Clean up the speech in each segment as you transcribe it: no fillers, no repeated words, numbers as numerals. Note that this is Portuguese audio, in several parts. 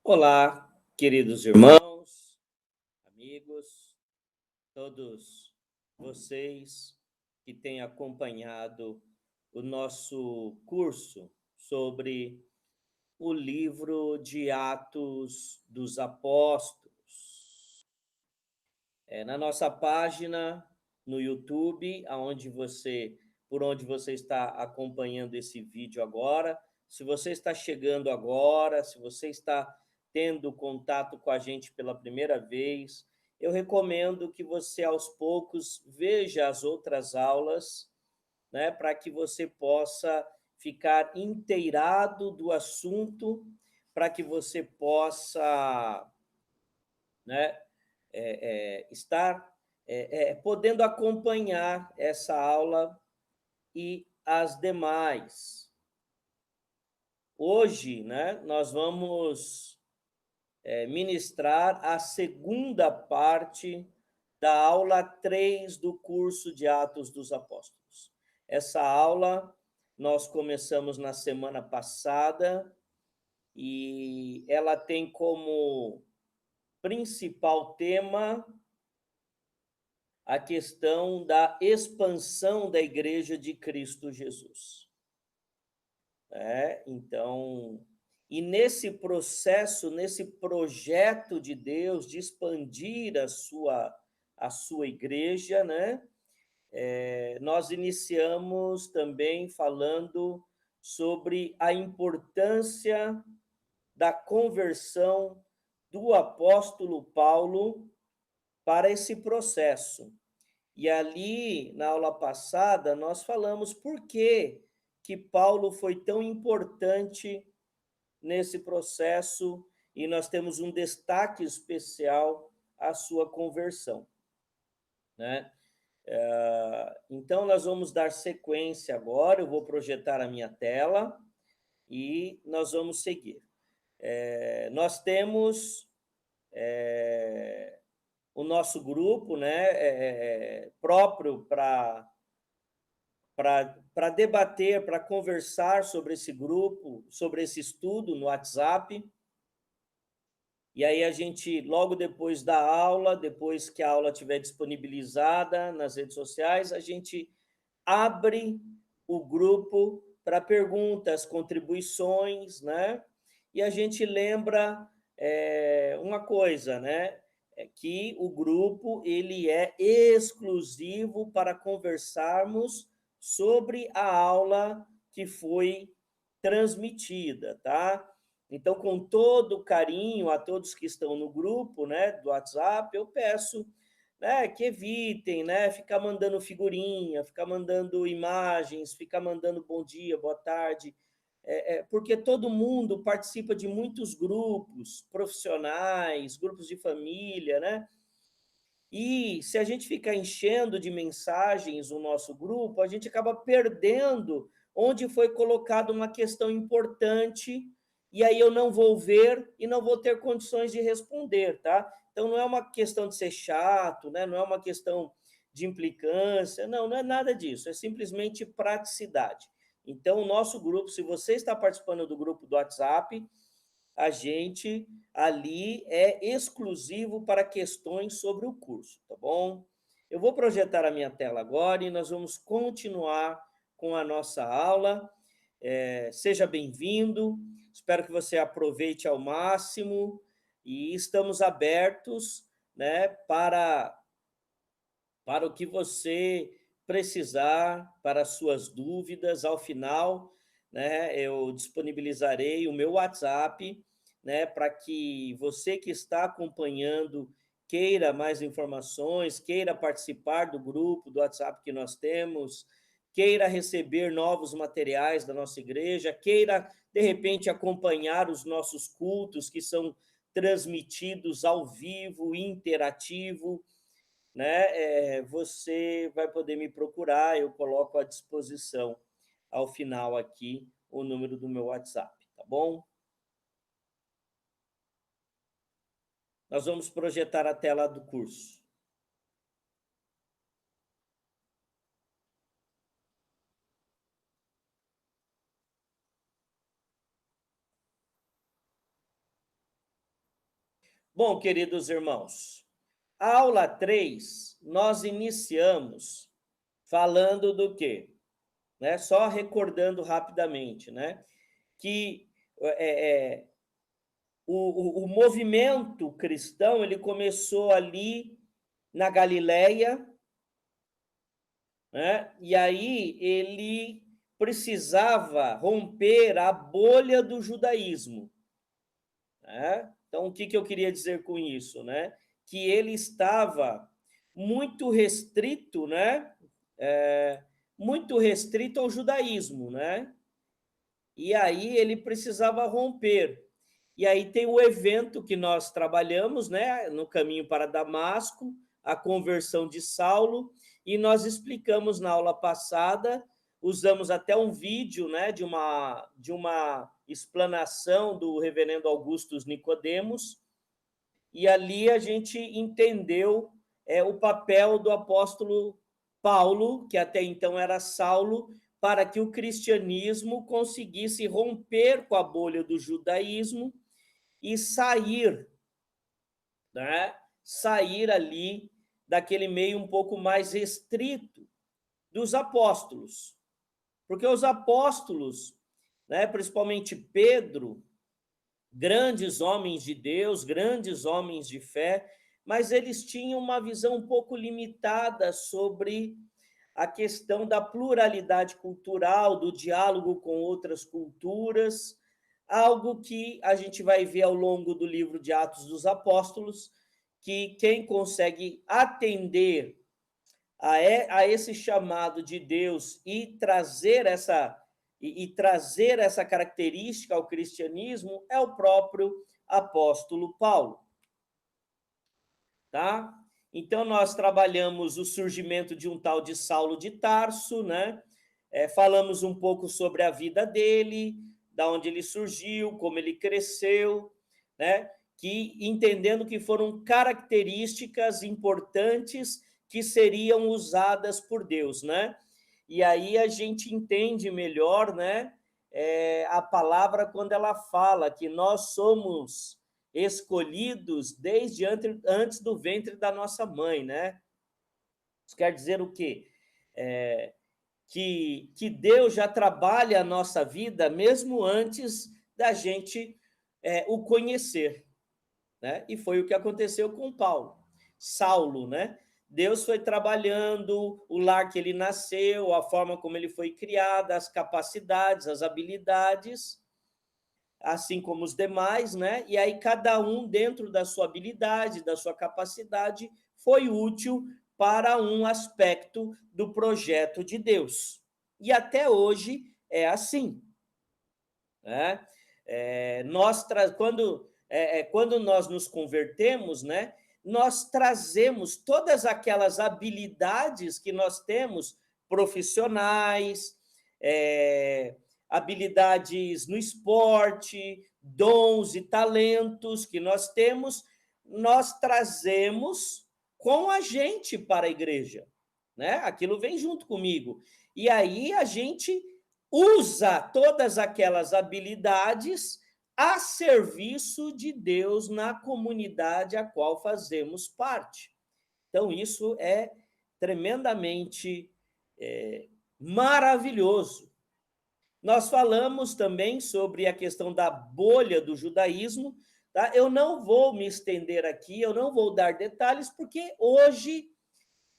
Olá, queridos irmãos, amigos, todos vocês que têm acompanhado o nosso curso sobre o livro de Atos dos Apóstolos. Na nossa página no YouTube, por onde você está acompanhando esse vídeo agora, se você está chegando agora, se você está tendo contato com a gente pela primeira vez, eu recomendo que você aos poucos veja as outras aulas, né, para que você possa ficar inteirado do assunto, para que você possa, né, estar podendo acompanhar essa aula e as demais. Hoje, né, nós vamos ministrar a segunda parte da aula 3 do curso de Atos dos Apóstolos. Essa aula nós começamos na semana passada e ela tem como principal tema a questão da expansão da Igreja de Cristo Jesus. Então, e nesse processo, nesse projeto de Deus de expandir a sua igreja, né? Nós iniciamos também falando sobre a importância da conversão do apóstolo Paulo para esse processo. E ali, na aula passada, nós falamos por que Paulo foi tão importante nesse processo e nós temos um destaque especial à sua conversão, né? Então, nós vamos dar sequência agora, eu vou projetar a minha tela e nós vamos seguir. Nós temos o nosso grupo, né, próprio para debater, para conversar sobre esse grupo, sobre esse estudo no WhatsApp. E aí a gente, logo depois da aula, depois que a aula estiver disponibilizada nas redes sociais, a gente abre o grupo para perguntas, contribuições, né? E a gente lembra uma coisa, né? É que o grupo ele é exclusivo para conversarmos sobre a aula que foi transmitida, tá? Então, com todo carinho a todos que estão no grupo, né, do WhatsApp, eu peço, né, que evitem, né, ficar mandando figurinha, ficar mandando imagens, ficar mandando bom dia, boa tarde, porque todo mundo participa de muitos grupos profissionais, grupos de família, né? E se a gente ficar enchendo de mensagens o nosso grupo, a gente acaba perdendo onde foi colocada uma questão importante e aí eu não vou ver e não vou ter condições de responder, tá? Então não é uma questão de ser chato, né? Não é uma questão de implicância, não é nada disso, é simplesmente praticidade. Então o nosso grupo, se você está participando do grupo do WhatsApp, a gente ali é exclusivo para questões sobre o curso, tá bom? Eu vou projetar a minha tela agora e nós vamos continuar com a nossa aula. Seja bem-vindo, espero que você aproveite ao máximo e estamos abertos, né, para o que você precisar, para as suas dúvidas. Ao final, né, eu disponibilizarei o meu WhatsApp, né, para que você que está acompanhando queira mais informações, queira participar do grupo do WhatsApp que nós temos, queira receber novos materiais da nossa igreja, queira, de repente, acompanhar os nossos cultos que são transmitidos ao vivo, interativo, né? Você vai poder me procurar, eu coloco à disposição ao final aqui o número do meu WhatsApp, tá bom? Nós vamos projetar a tela do curso. Bom, queridos irmãos, a aula 3, nós iniciamos falando do quê? Né? Só recordando rapidamente, né? Que o movimento cristão ele começou ali na Galileia, né? E aí ele precisava romper a bolha do judaísmo, né? Então, o que eu queria dizer com isso, né? Que ele estava muito restrito, né? Muito restrito ao judaísmo, né? E aí ele precisava romper. E aí tem o evento que nós trabalhamos, né, no caminho para Damasco, a conversão de Saulo, e nós explicamos na aula passada, usamos até um vídeo, né, de uma explanação do reverendo Augustus Nicodemos, e ali a gente entendeu o papel do apóstolo Paulo, que até então era Saulo, para que o cristianismo conseguisse romper com a bolha do judaísmo e sair, né? Sair ali daquele meio um pouco mais restrito dos apóstolos. Porque os apóstolos, né, principalmente Pedro, grandes homens de Deus, grandes homens de fé, mas eles tinham uma visão um pouco limitada sobre a questão da pluralidade cultural, do diálogo com outras culturas, algo que a gente vai ver ao longo do livro de Atos dos Apóstolos, que quem consegue atender a esse chamado de Deus e trazer essa característica ao cristianismo é o próprio apóstolo Paulo, tá? Então nós trabalhamos o surgimento de um tal de Saulo de Tarso, né? Falamos um pouco sobre a vida dele, da onde ele surgiu, como ele cresceu, né? Que entendendo que foram características importantes que seriam usadas por Deus, né? E aí a gente entende melhor, né? A palavra quando ela fala que nós somos escolhidos desde antes do ventre da nossa mãe, né? Isso quer dizer o quê? Que Deus já trabalha a nossa vida mesmo antes da gente o conhecer, né? E foi o que aconteceu com Paulo, Saulo, né? Deus foi trabalhando o lar que ele nasceu, a forma como ele foi criado, as capacidades, as habilidades, assim como os demais, né? E aí cada um dentro da sua habilidade, da sua capacidade, foi útil para um aspecto do projeto de Deus. E até hoje é assim, né? Quando nós nos convertemos, né, nós trazemos todas aquelas habilidades que nós temos, profissionais, habilidades no esporte, dons e talentos que nós temos, nós trazemos com a gente para a igreja, né? Aquilo vem junto comigo. E aí a gente usa todas aquelas habilidades a serviço de Deus na comunidade a qual fazemos parte. Então, isso é tremendamente maravilhoso. Nós falamos também sobre a questão da bolha do judaísmo, tá? Eu não vou me estender aqui, eu não vou dar detalhes, porque hoje,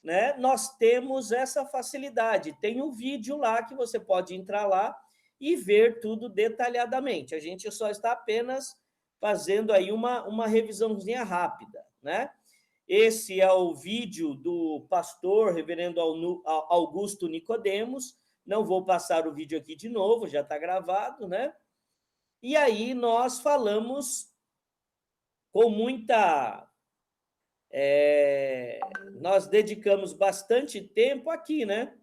né, nós temos essa facilidade. Tem um vídeo lá que você pode entrar lá e ver tudo detalhadamente. A gente só está apenas fazendo aí uma revisãozinha rápida, né? Esse é o vídeo do pastor reverendo Augusto Nicodemos. Não vou passar o vídeo aqui de novo, já está gravado, né? E aí nós falamos com muita nós dedicamos bastante tempo aqui, né?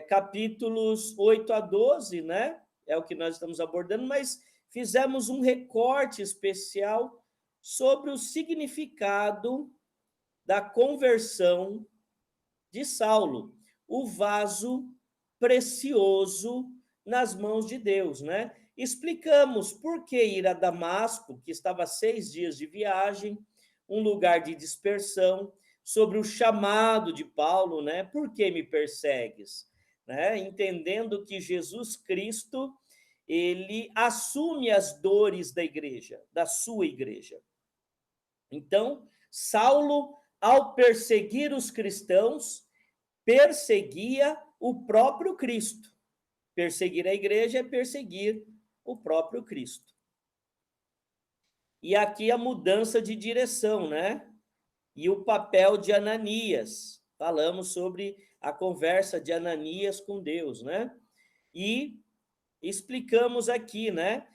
Capítulos 8 a 12, né? É o que nós estamos abordando, mas fizemos um recorte especial sobre o significado da conversão de Saulo, o vaso precioso nas mãos de Deus, né? explicamos por que ir a Damasco, que estava a 6 dias de viagem, um lugar de dispersão, sobre o chamado de Paulo, né? Por que me persegues? Né? Entendendo que Jesus Cristo, ele assume as dores da igreja, da sua igreja. Então, Saulo, ao perseguir os cristãos, perseguia o próprio Cristo. Perseguir a igreja é perseguir o próprio Cristo. E aqui a mudança de direção, né? E o papel de Ananias. Falamos sobre a conversa de Ananias com Deus, né? E explicamos aqui, né?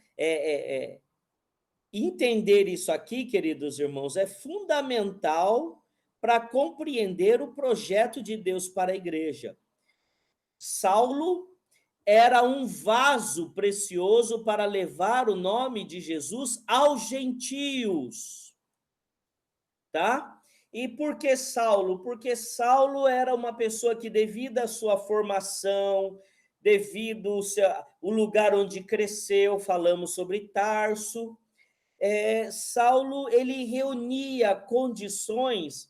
Entender isso aqui, queridos irmãos, é fundamental para compreender o projeto de Deus para a igreja. Saulo era um vaso precioso para levar o nome de Jesus aos gentios, tá? E por que Saulo? Porque Saulo era uma pessoa que, devido à sua formação, devido ao lugar onde cresceu, falamos sobre Tarso, Saulo ele reunia condições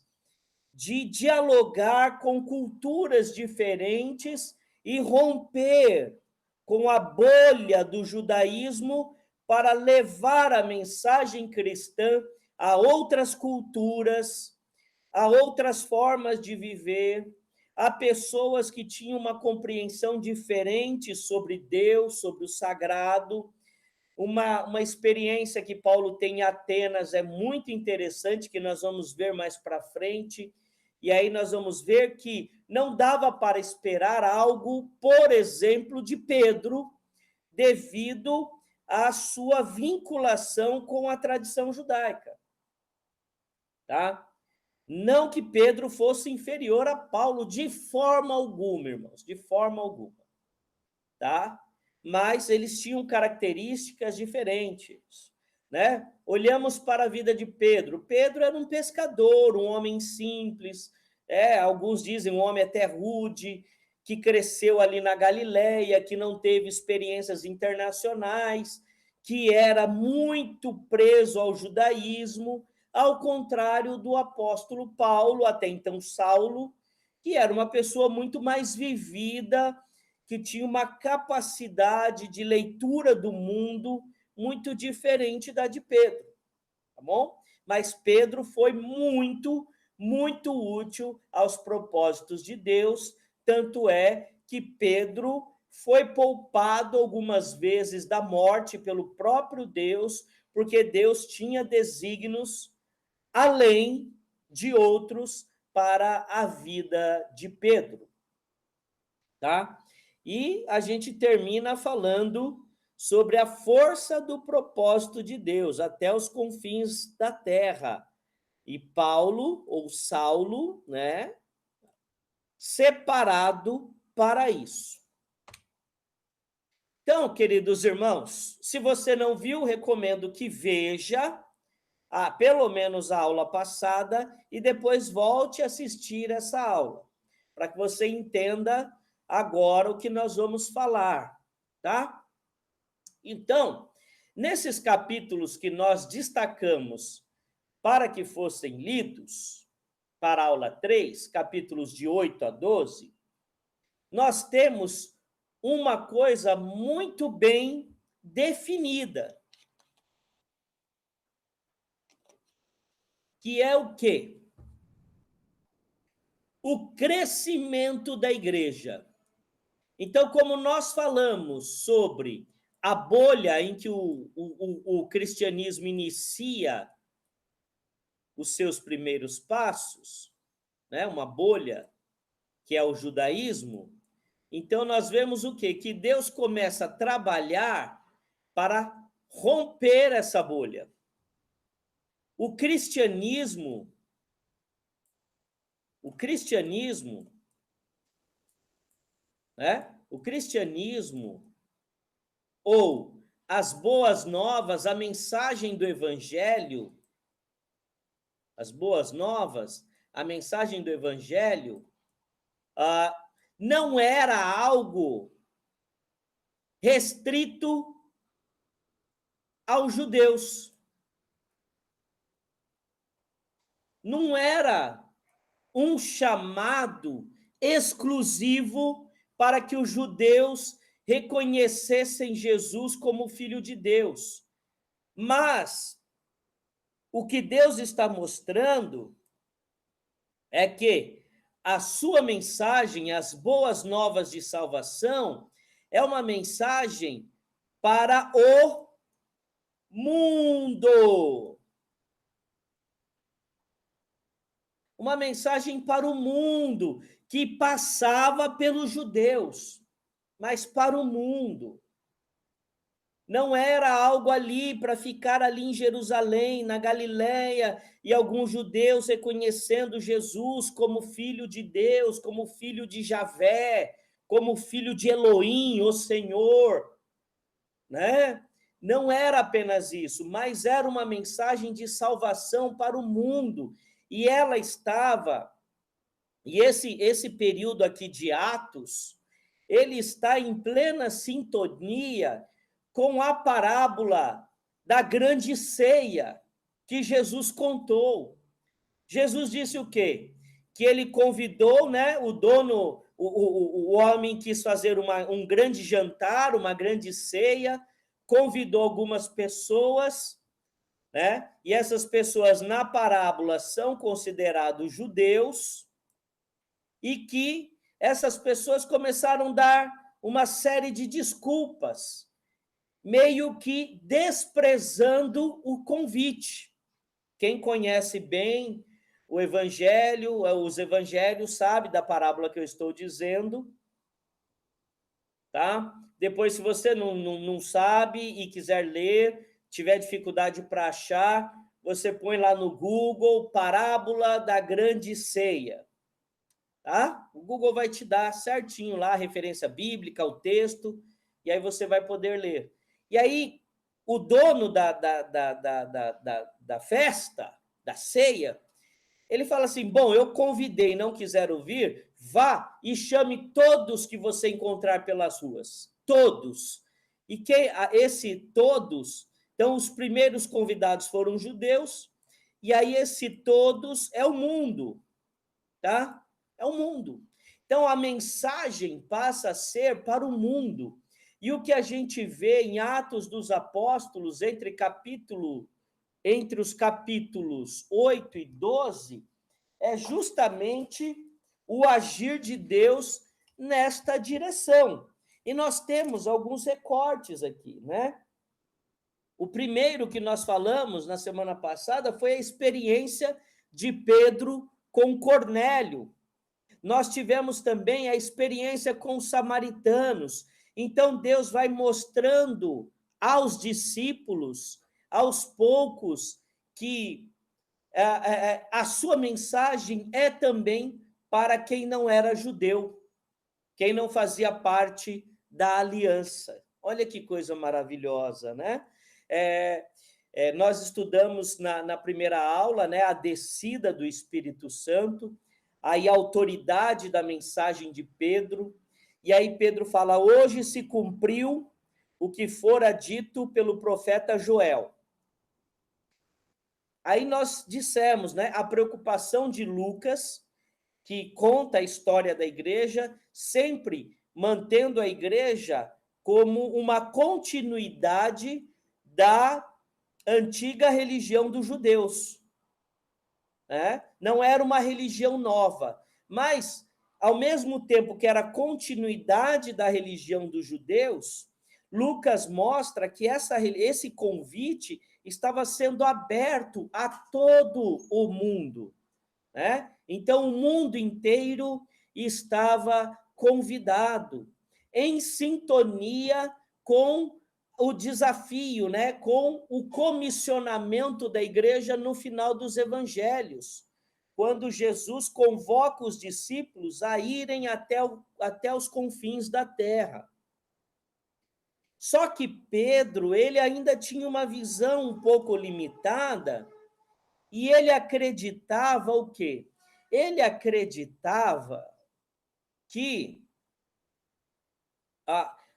de dialogar com culturas diferentes e romper com a bolha do judaísmo para levar a mensagem cristã a outras culturas, a outras formas de viver, a pessoas que tinham uma compreensão diferente sobre Deus, sobre o sagrado. Uma experiência que Paulo tem em Atenas é muito interessante, que nós vamos ver mais para frente, e aí nós vamos ver que não dava para esperar algo, por exemplo, de Pedro, devido à sua vinculação com a tradição judaica. Tá? Não que Pedro fosse inferior a Paulo, de forma alguma, irmãos, de forma alguma. Tá? Mas eles tinham características diferentes, né? Olhamos para a vida de Pedro. Pedro era um pescador, um homem simples, alguns dizem um homem até rude, que cresceu ali na Galileia, que não teve experiências internacionais, que era muito preso ao judaísmo, ao contrário do apóstolo Paulo, até então Saulo, que era uma pessoa muito mais vivida, que tinha uma capacidade de leitura do mundo muito diferente da de Pedro, tá bom? Mas Pedro foi muito, muito útil aos propósitos de Deus, tanto é que Pedro foi poupado algumas vezes da morte pelo próprio Deus, porque Deus tinha desígnios além de outros para a vida de Pedro, tá? E a gente termina falando sobre a força do propósito de Deus até os confins da terra. E Paulo, ou Saulo, né, separado para isso. Então, queridos irmãos, se você não viu, recomendo que veja pelo menos a aula passada e depois volte a assistir essa aula, para que você entenda agora o que nós vamos falar, tá? Então, nesses capítulos que nós destacamos para que fossem lidos, para a aula 3, capítulos de 8 a 12, nós temos uma coisa muito bem definida, que é o quê? O crescimento da igreja. Então, como nós falamos sobre a bolha em que o cristianismo inicia os seus primeiros passos, né? Uma bolha que é o judaísmo, então nós vemos o quê? Que Deus começa a trabalhar para romper essa bolha. O cristianismo, né? O cristianismo ou as boas novas, a mensagem do evangelho, as boas novas, a mensagem do evangelho, não era algo restrito aos judeus. Não era um chamado exclusivo para que os judeus reconhecessem Jesus como Filho de Deus. Mas o que Deus está mostrando é que a sua mensagem, as boas novas de salvação, é uma mensagem para o mundo. Uma mensagem para o mundo, que passava pelos judeus, mas para o mundo. Não era algo ali para ficar ali em Jerusalém, na Galileia, e alguns judeus reconhecendo Jesus como filho de Deus, como filho de Javé, como filho de Elohim, o Senhor, né? Não era apenas isso, mas era uma mensagem de salvação para o mundo. E ela estava, e esse período aqui de Atos, ele está em plena sintonia com a parábola da grande ceia que Jesus contou. Jesus disse o quê? Que ele convidou, né, o dono, o homem quis fazer um grande jantar, uma grande ceia, convidou algumas pessoas, né? E essas pessoas na parábola são considerados judeus, e que essas pessoas começaram a dar uma série de desculpas, meio que desprezando o convite. Quem conhece bem o evangelho, os evangelhos, sabe da parábola que eu estou dizendo, tá? Depois, se você não sabe e quiser ler, tiver dificuldade para achar, você põe lá no Google, parábola da grande ceia, tá? O Google vai te dar certinho lá a referência bíblica, o texto, e aí você vai poder ler. E aí, o dono da festa, da ceia, ele fala assim, bom, eu convidei, não quiseram vir, vá e chame todos que você encontrar pelas ruas, todos. E esse todos, então os primeiros convidados foram judeus, e aí esse todos é o mundo, tá? É o mundo. Então a mensagem passa a ser para o mundo. E o que a gente vê em Atos dos Apóstolos, entre os capítulos 8 e 12, é justamente o agir de Deus nesta direção. E nós temos alguns recortes aqui, né? O primeiro que nós falamos na semana passada foi a experiência de Pedro com Cornélio. Nós tivemos também a experiência com os samaritanos. Então, Deus vai mostrando aos discípulos, aos poucos, que a sua mensagem é também para quem não era judeu, quem não fazia parte da aliança. Olha que coisa maravilhosa, né? Nós estudamos na primeira aula, né, a descida do Espírito Santo, aí a autoridade da mensagem de Pedro, e aí Pedro fala, hoje se cumpriu o que fora dito pelo profeta Joel. Aí nós dissemos, né, a preocupação de Lucas, que conta a história da igreja, sempre mantendo a igreja como uma continuidade da antiga religião dos judeus, né? Não era uma religião nova, mas, ao mesmo tempo que era continuidade da religião dos judeus, Lucas mostra que esse convite estava sendo aberto a todo o mundo, né? Então, o mundo inteiro estava convidado, em sintonia com o desafio, né? Com o comissionamento da igreja no final dos evangelhos, quando Jesus convoca os discípulos a irem até os confins da terra. Só que Pedro, ele ainda tinha uma visão um pouco limitada, e ele acreditava o quê? Ele acreditava que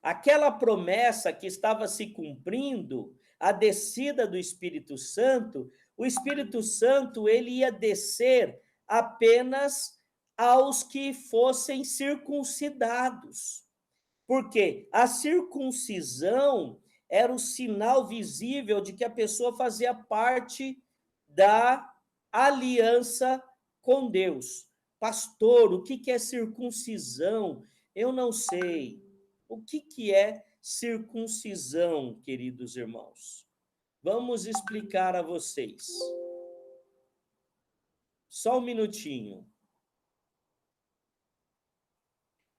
aquela promessa que estava se cumprindo, a descida do Espírito Santo, o Espírito Santo ele ia descer apenas aos que fossem circuncidados. Porque a circuncisão era o sinal visível de que a pessoa fazia parte da aliança com Deus. Pastor, o que é circuncisão? Eu não sei. O que é circuncisão, queridos irmãos? Vamos explicar a vocês. Só um minutinho.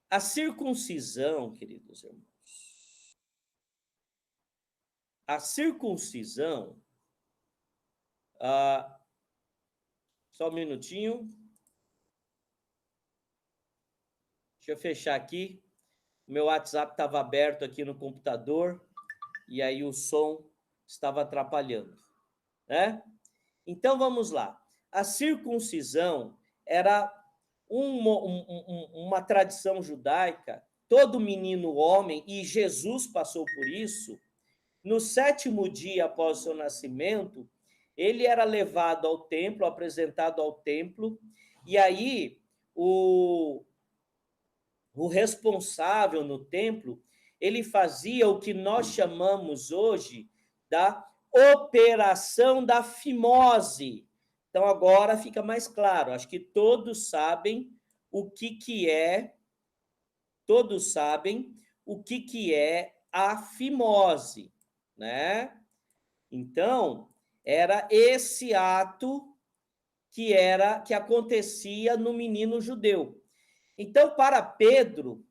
A circuncisão, queridos irmãos, a circuncisão, só um minutinho. Deixa eu fechar aqui. O meu WhatsApp estava aberto aqui no computador e aí o som estava atrapalhando, né? Então, vamos lá. A circuncisão era uma tradição judaica. Todo menino homem, e Jesus passou por isso, no 7º dia após o seu nascimento, ele era levado ao templo, apresentado ao templo, e aí o responsável no templo, ele fazia o que nós chamamos hoje da operação da fimose. Então, agora fica mais claro, acho que todos sabem o que é a fimose, né? Então, era esse ato que acontecia no menino judeu. Então, para Pedro,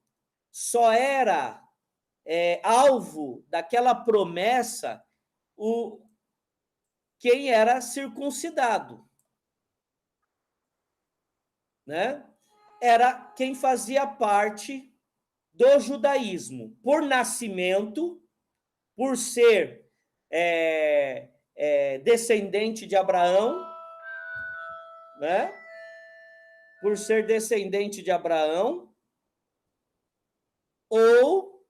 só era alvo daquela promessa quem era circuncidado, né? Era quem fazia parte do judaísmo, por nascimento, por ser descendente de Abraão, né? Por ser descendente de Abraão, ou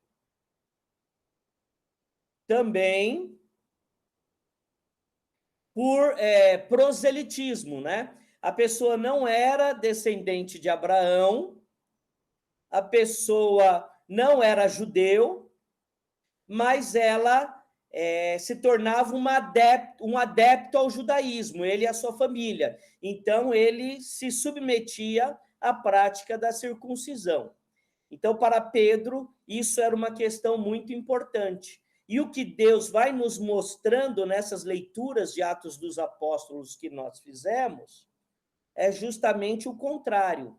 também por proselitismo, né? A pessoa não era descendente de Abraão, a pessoa não era judeu, mas ela se tornava um adepto ao judaísmo, ele e a sua família. Então, ele se submetia à prática da circuncisão. Então, para Pedro, isso era uma questão muito importante. E o que Deus vai nos mostrando nessas leituras de Atos dos Apóstolos que nós fizemos é justamente o contrário.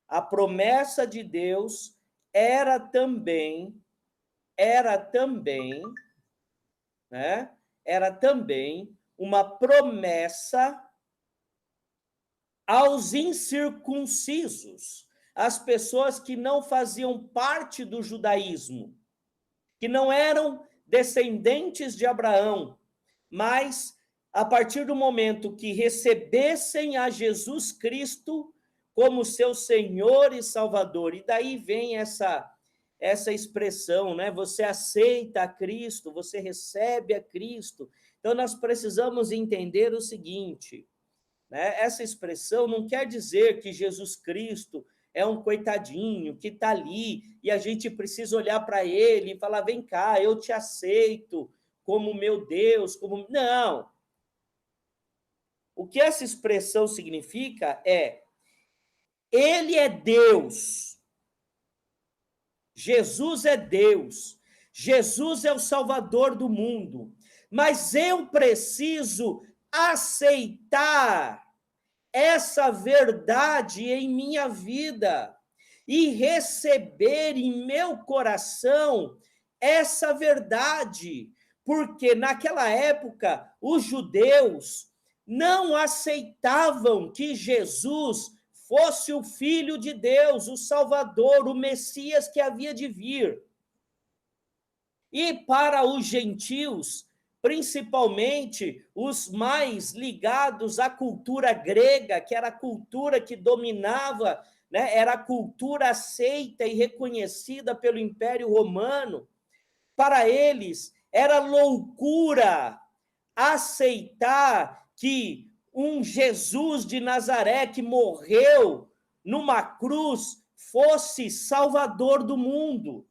A promessa de Deus era também, né? Era também uma promessa aos incircuncisos, as pessoas que não faziam parte do judaísmo, que não eram descendentes de Abraão, mas a partir do momento que recebessem a Jesus Cristo como seu Senhor e Salvador, e daí vem essa expressão, né? Você aceita a Cristo, você recebe a Cristo. Então, nós precisamos entender o seguinte, né? Essa expressão não quer dizer que Jesus Cristo é um coitadinho que está ali e a gente precisa olhar para ele e falar, vem cá, eu te aceito como meu Deus, como... Não. O que essa expressão significa é, ele é Deus, Jesus é Deus, Jesus é o Salvador do mundo, mas eu preciso aceitar essa verdade em minha vida e receber em meu coração essa verdade, porque naquela época os judeus não aceitavam que Jesus fosse o Filho de Deus, o Salvador, o Messias que havia de vir. E para os gentios, principalmente os mais ligados à cultura grega, que era a cultura que dominava né, era a cultura aceita e reconhecida pelo Império Romano. Para eles, era loucura aceitar que um Jesus de Nazaré que morreu numa cruz fosse salvador do mundo.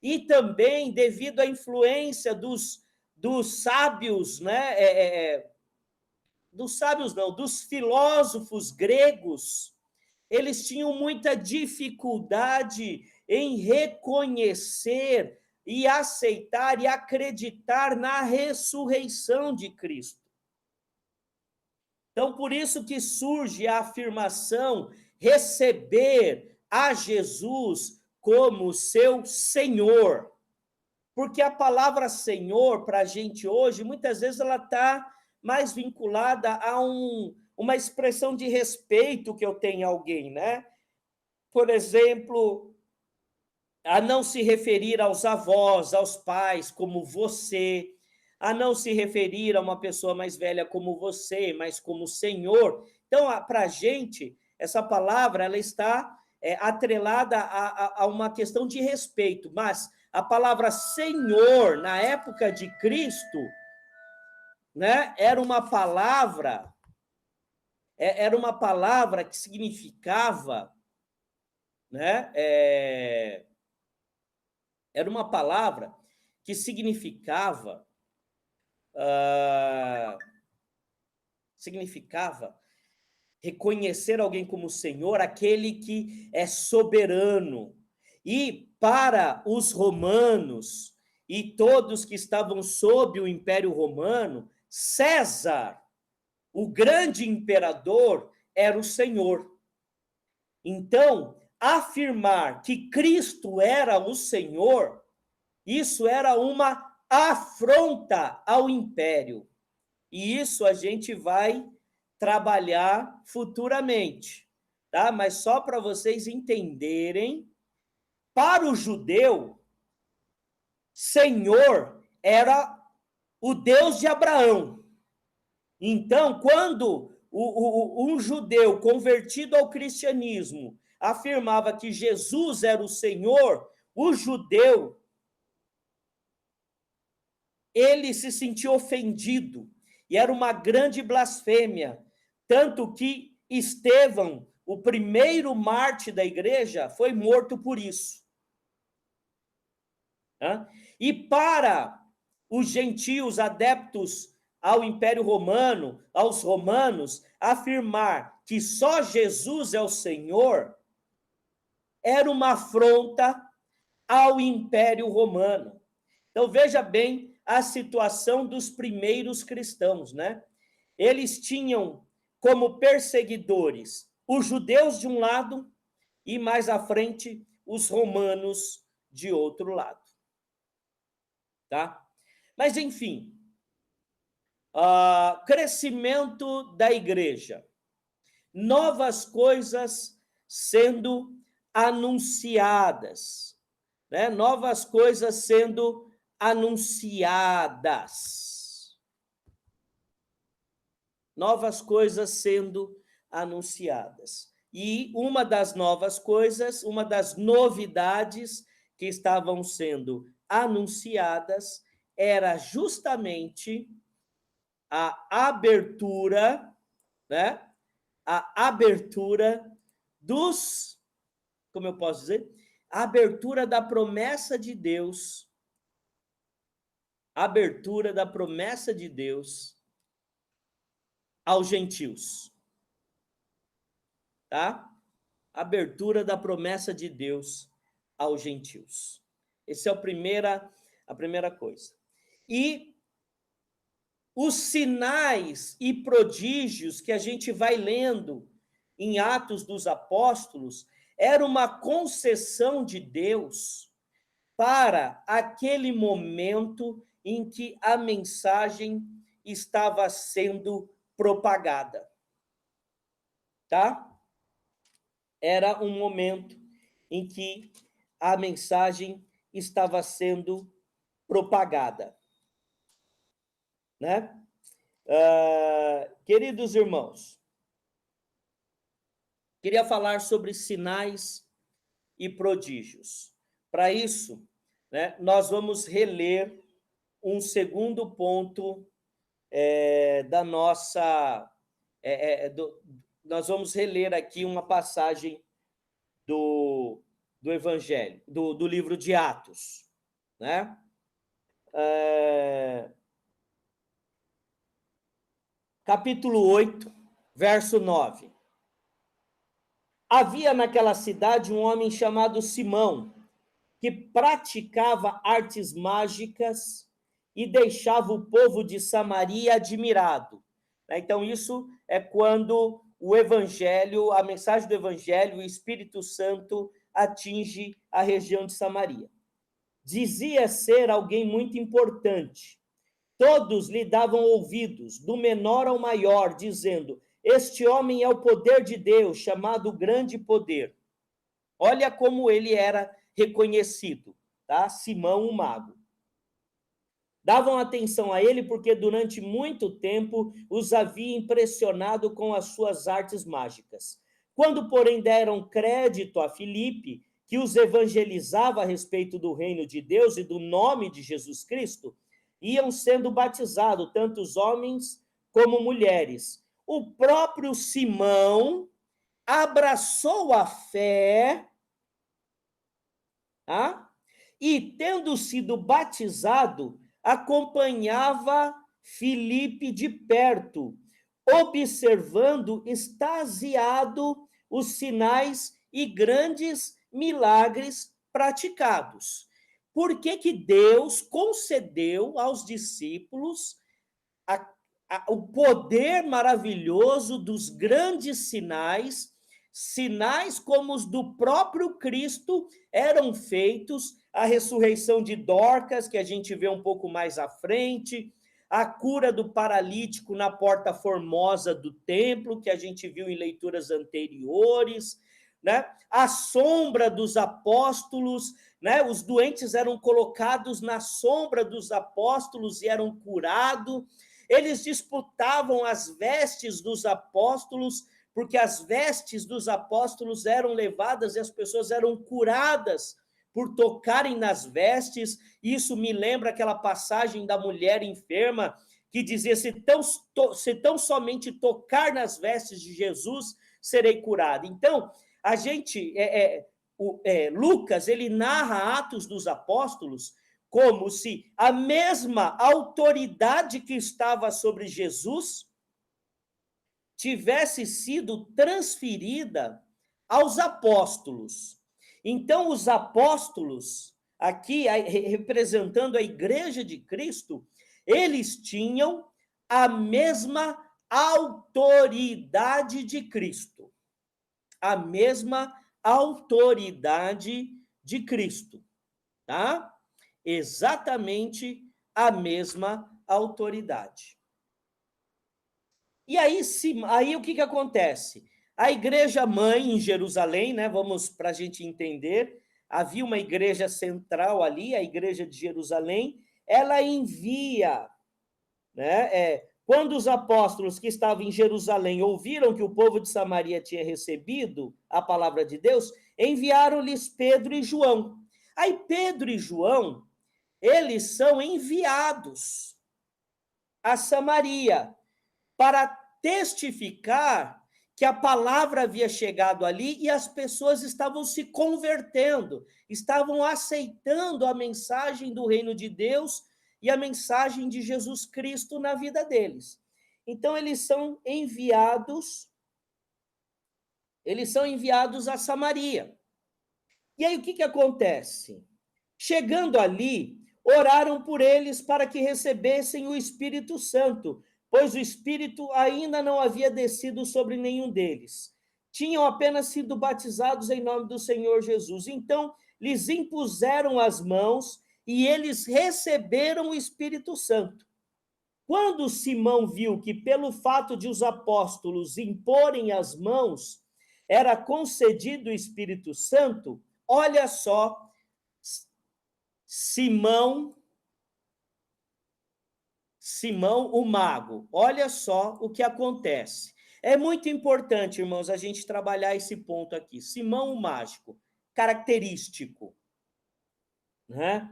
E também, devido à influência dos sábios, né, dos sábios não, dos filósofos gregos, eles tinham muita dificuldade em reconhecer e aceitar e acreditar na ressurreição de Cristo. Então, por isso que surge a afirmação receber a Jesus como seu Senhor. Porque a palavra Senhor, para a gente hoje, muitas vezes ela está mais vinculada a uma expressão de respeito que eu tenho a alguém, né? Por exemplo, a não se referir aos avós, aos pais, como você, a não se referir a uma pessoa mais velha como você, mas como Senhor. Então, para a gente, essa palavra ela está atrelada a uma questão de respeito, mas a palavra Senhor, na época de Cristo, né, era uma palavra que significava, né, era uma palavra que significava reconhecer alguém como Senhor, aquele que é soberano. E para os romanos e todos que estavam sob o Império Romano, César, o grande imperador, era o Senhor. Então, afirmar que Cristo era o Senhor, isso era uma afronta ao império. E isso a gente vai trabalhar futuramente, tá? Mas só para vocês entenderem, para o judeu, Senhor era o Deus de Abraão. Então, quando um judeu convertido ao cristianismo afirmava que Jesus era o Senhor, o judeu ele se sentiu ofendido e era uma grande blasfêmia, tanto que Estevão, o primeiro mártir da igreja, foi morto por isso. E para os gentios adeptos ao Império Romano, aos romanos, afirmar que só Jesus é o Senhor, era uma afronta ao Império Romano. Então, veja bem a situação dos primeiros cristãos, né? Eles tinham como perseguidores os judeus de um lado e, mais à frente, os romanos de outro lado. Tá? Mas, enfim, crescimento da igreja, novas coisas sendo anunciadas, né? Novas coisas sendo anunciadas. Novas coisas sendo anunciadas. E uma das novas coisas, uma das novidades que estavam sendo anunciadas era justamente a abertura, né? A abertura dos, como eu posso dizer? A abertura da promessa de Deus, a abertura da promessa de Deus aos gentios, tá? Abertura da promessa de Deus aos gentios. Essa é a primeira coisa. E os sinais e prodígios que a gente vai lendo em Atos dos Apóstolos era uma concessão de Deus para aquele momento em que a mensagem estava sendo propagada. Tá? Era um momento em que a mensagem estava sendo propagada. Né? Queridos irmãos, queria falar sobre sinais e prodígios. Para isso, né, nós vamos reler um segundo ponto da nossa... nós vamos reler aqui uma passagem do Evangelho, do livro de Atos, né? Capítulo 8, verso 9. Havia naquela cidade um homem chamado Simão, que praticava artes mágicas e deixava o povo de Samaria admirado. Então, isso é quando o Evangelho, a mensagem do Evangelho, o Espírito Santo atinge a região de Samaria. Dizia ser alguém muito importante. Todos lhe davam ouvidos, do menor ao maior, dizendo: este homem é o poder de Deus, chamado grande poder. Olha como ele era reconhecido, tá? Simão, o mago. Davam atenção a ele porque durante muito tempo os havia impressionado com as suas artes mágicas. Quando, porém, deram crédito a Filipe, que os evangelizava a respeito do reino de Deus e do nome de Jesus Cristo, iam sendo batizados tanto os homens como mulheres. O próprio Simão abraçou a fé, e, tendo sido batizado, acompanhava Filipe de perto, observando extasiado os sinais e grandes milagres praticados. Por que Deus concedeu aos discípulos o poder maravilhoso dos grandes sinais, sinais como os do próprio Cristo eram feitos, a ressurreição de Dorcas, que a gente vê um pouco mais à frente, a cura do paralítico na porta formosa do templo, que a gente viu em leituras anteriores, né? A sombra dos apóstolos, né? Os doentes eram colocados na sombra dos apóstolos e eram curados. Eles disputavam as vestes dos apóstolos, porque as vestes dos apóstolos eram levadas e as pessoas eram curadas por tocarem nas vestes. Isso me lembra aquela passagem da mulher enferma que dizia: se tão somente tocar nas vestes de Jesus, serei curada. Então, a gente, Lucas, ele narra Atos dos Apóstolos como se a mesma autoridade que estava sobre Jesus tivesse sido transferida aos apóstolos. Então, os apóstolos, aqui representando a Igreja de Cristo, eles tinham a mesma autoridade de Cristo. A mesma autoridade de Cristo, tá? Exatamente a mesma autoridade. E aí o que acontece? A igreja mãe em Jerusalém, né? Vamos para a gente entender. Havia uma igreja central ali, a igreja de Jerusalém. Ela envia, né? Quando os apóstolos que estavam em Jerusalém ouviram que o povo de Samaria tinha recebido a palavra de Deus, enviaram-lhes Pedro e João. Aí Pedro e João, eles são enviados a Samaria para testificar que a palavra havia chegado ali e as pessoas estavam se convertendo, estavam aceitando a mensagem do reino de Deus e a mensagem de Jesus Cristo na vida deles. Então, eles são enviados a Samaria. E aí, o que acontece? Chegando ali, oraram por eles para que recebessem o Espírito Santo, pois o Espírito ainda não havia descido sobre nenhum deles. Tinham apenas sido batizados em nome do Senhor Jesus. Então, lhes impuseram as mãos e eles receberam o Espírito Santo. Quando Simão viu que, pelo fato de os apóstolos imporem as mãos, era concedido o Espírito Santo, olha só, Simão, o mago, olha só o que acontece. É muito importante, irmãos, a gente trabalhar esse ponto aqui. Simão o Mágico, característico, né?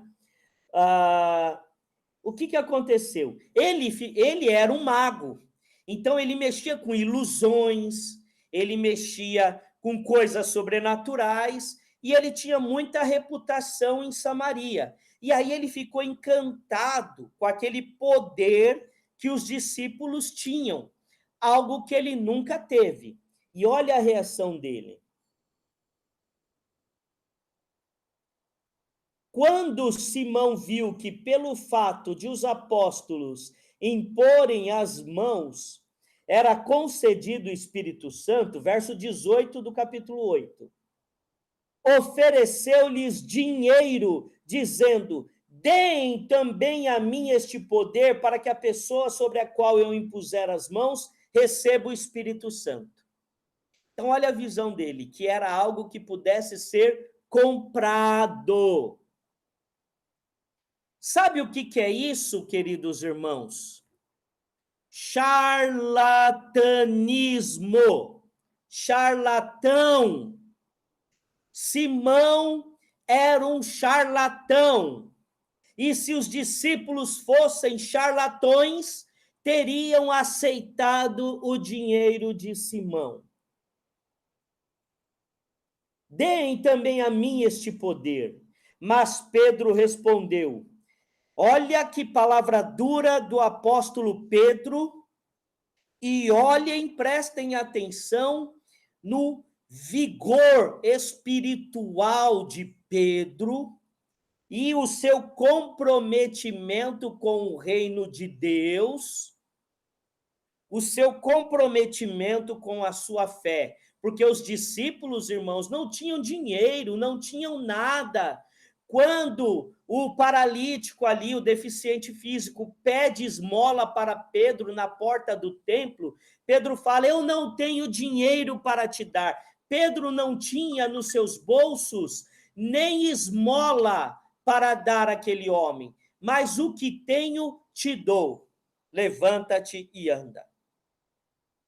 O que aconteceu? Ele era um mago, então ele mexia com ilusões, ele mexia com coisas sobrenaturais, e ele tinha muita reputação em Samaria. E aí ele ficou encantado com aquele poder que os discípulos tinham, algo que ele nunca teve. E olha a reação dele. Quando Simão viu que, pelo fato de os apóstolos imporem as mãos, era concedido o Espírito Santo, verso 18 do capítulo 8, ofereceu-lhes dinheiro, dizendo: deem também a mim este poder, para que a pessoa sobre a qual eu impuser as mãos receba o Espírito Santo. Então, olha a visão dele, que era algo que pudesse ser comprado. Sabe o que é isso, queridos irmãos? Charlatanismo. Charlatão. Simão era um charlatão. E se os discípulos fossem charlatões, teriam aceitado o dinheiro de Simão. Deem também a mim este poder. Mas Pedro respondeu: olha que palavra dura do apóstolo Pedro, e olhem, prestem atenção no vigor espiritual de Pedro e o seu comprometimento com o reino de Deus, o seu comprometimento com a sua fé. Porque os discípulos, irmãos, não tinham dinheiro, não tinham nada. Quando o paralítico ali, o deficiente físico, pede esmola para Pedro na porta do templo, Pedro fala: eu não tenho dinheiro para te dar. Pedro não tinha nos seus bolsos nem esmola para dar àquele homem, mas o que tenho te dou. Levanta-te e anda.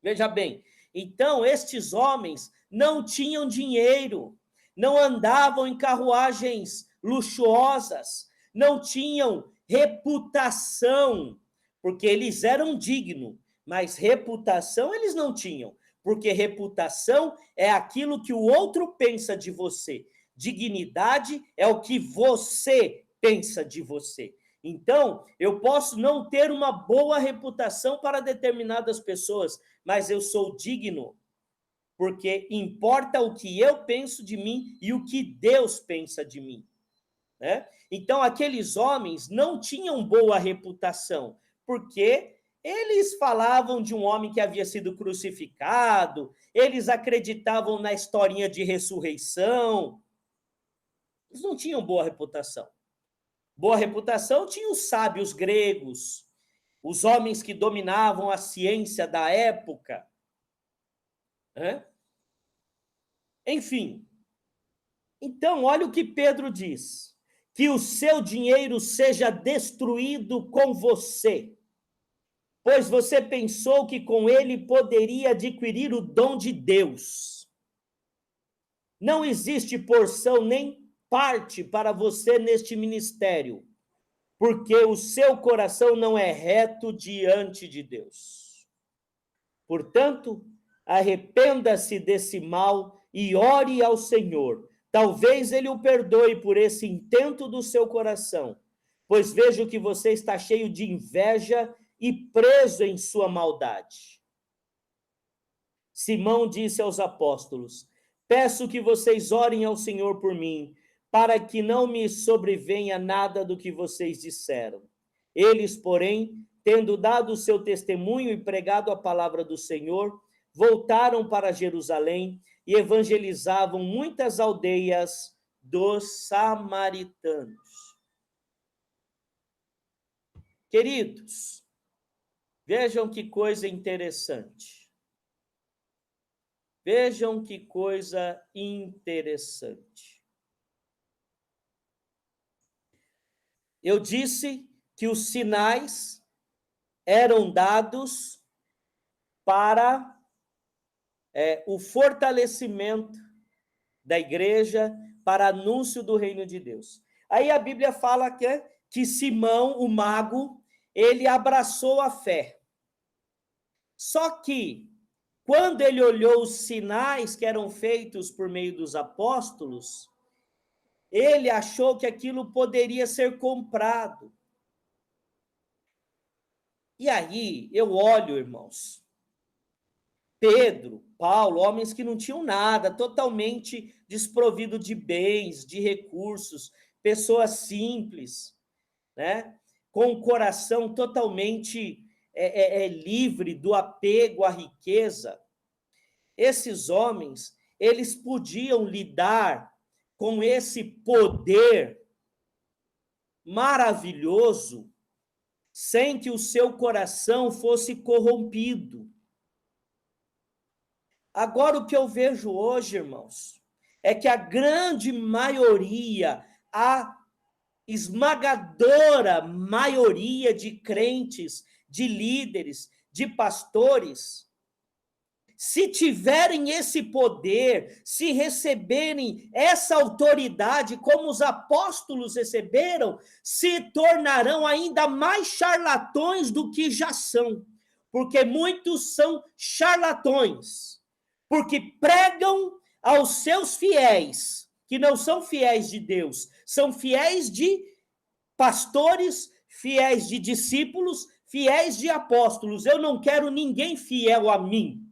Veja bem, então estes homens não tinham dinheiro, não andavam em carruagens luxuosas, não tinham reputação, porque eles eram dignos, mas reputação eles não tinham, porque reputação é aquilo que o outro pensa de você, dignidade é o que você pensa de você. Então, eu posso não ter uma boa reputação para determinadas pessoas, mas eu sou digno, porque importa o que eu penso de mim e o que Deus pensa de mim, né? Então, aqueles homens não tinham boa reputação, porque eles falavam de um homem que havia sido crucificado, eles acreditavam na historinha de ressurreição, eles não tinham boa reputação. Boa reputação tinham os sábios gregos, os homens que dominavam a ciência da época, né? Enfim, então olha o que Pedro diz: que o seu dinheiro seja destruído com você, pois você pensou que com ele poderia adquirir o dom de Deus. Não existe porção nem parte para você neste ministério, porque o seu coração não é reto diante de Deus. Portanto, arrependa-se desse mal e ore ao Senhor. Talvez ele o perdoe por esse intento do seu coração, pois vejo que você está cheio de inveja e preso em sua maldade. Simão disse aos apóstolos: peço que vocês orem ao Senhor por mim, para que não me sobrevenha nada do que vocês disseram. Eles, porém, tendo dado o seu testemunho e pregado a palavra do Senhor, voltaram para Jerusalém e evangelizavam muitas aldeias dos samaritanos. Queridos, vejam que coisa interessante. Vejam que coisa interessante. Eu disse que os sinais eram dados para o fortalecimento da igreja para anúncio do reino de Deus. Aí a Bíblia fala que Simão, o mago, ele abraçou a fé. Só que, quando ele olhou os sinais que eram feitos por meio dos apóstolos, ele achou que aquilo poderia ser comprado. E aí, eu olho, irmãos, Pedro, Paulo, homens que não tinham nada, totalmente desprovido de bens, de recursos, pessoas simples, né? Com o coração totalmente livre do apego à riqueza. Esses homens, eles podiam lidar com esse poder maravilhoso sem que o seu coração fosse corrompido. Agora, o que eu vejo hoje, irmãos, é que a grande maioria, a esmagadora maioria de crentes, de líderes, de pastores, se tiverem esse poder, se receberem essa autoridade como os apóstolos receberam, se tornarão ainda mais charlatões do que já são, porque muitos são charlatões, porque pregam aos seus fiéis, que não são fiéis de Deus, são fiéis de pastores, fiéis de discípulos, fiéis de apóstolos. Eu não quero ninguém fiel a mim,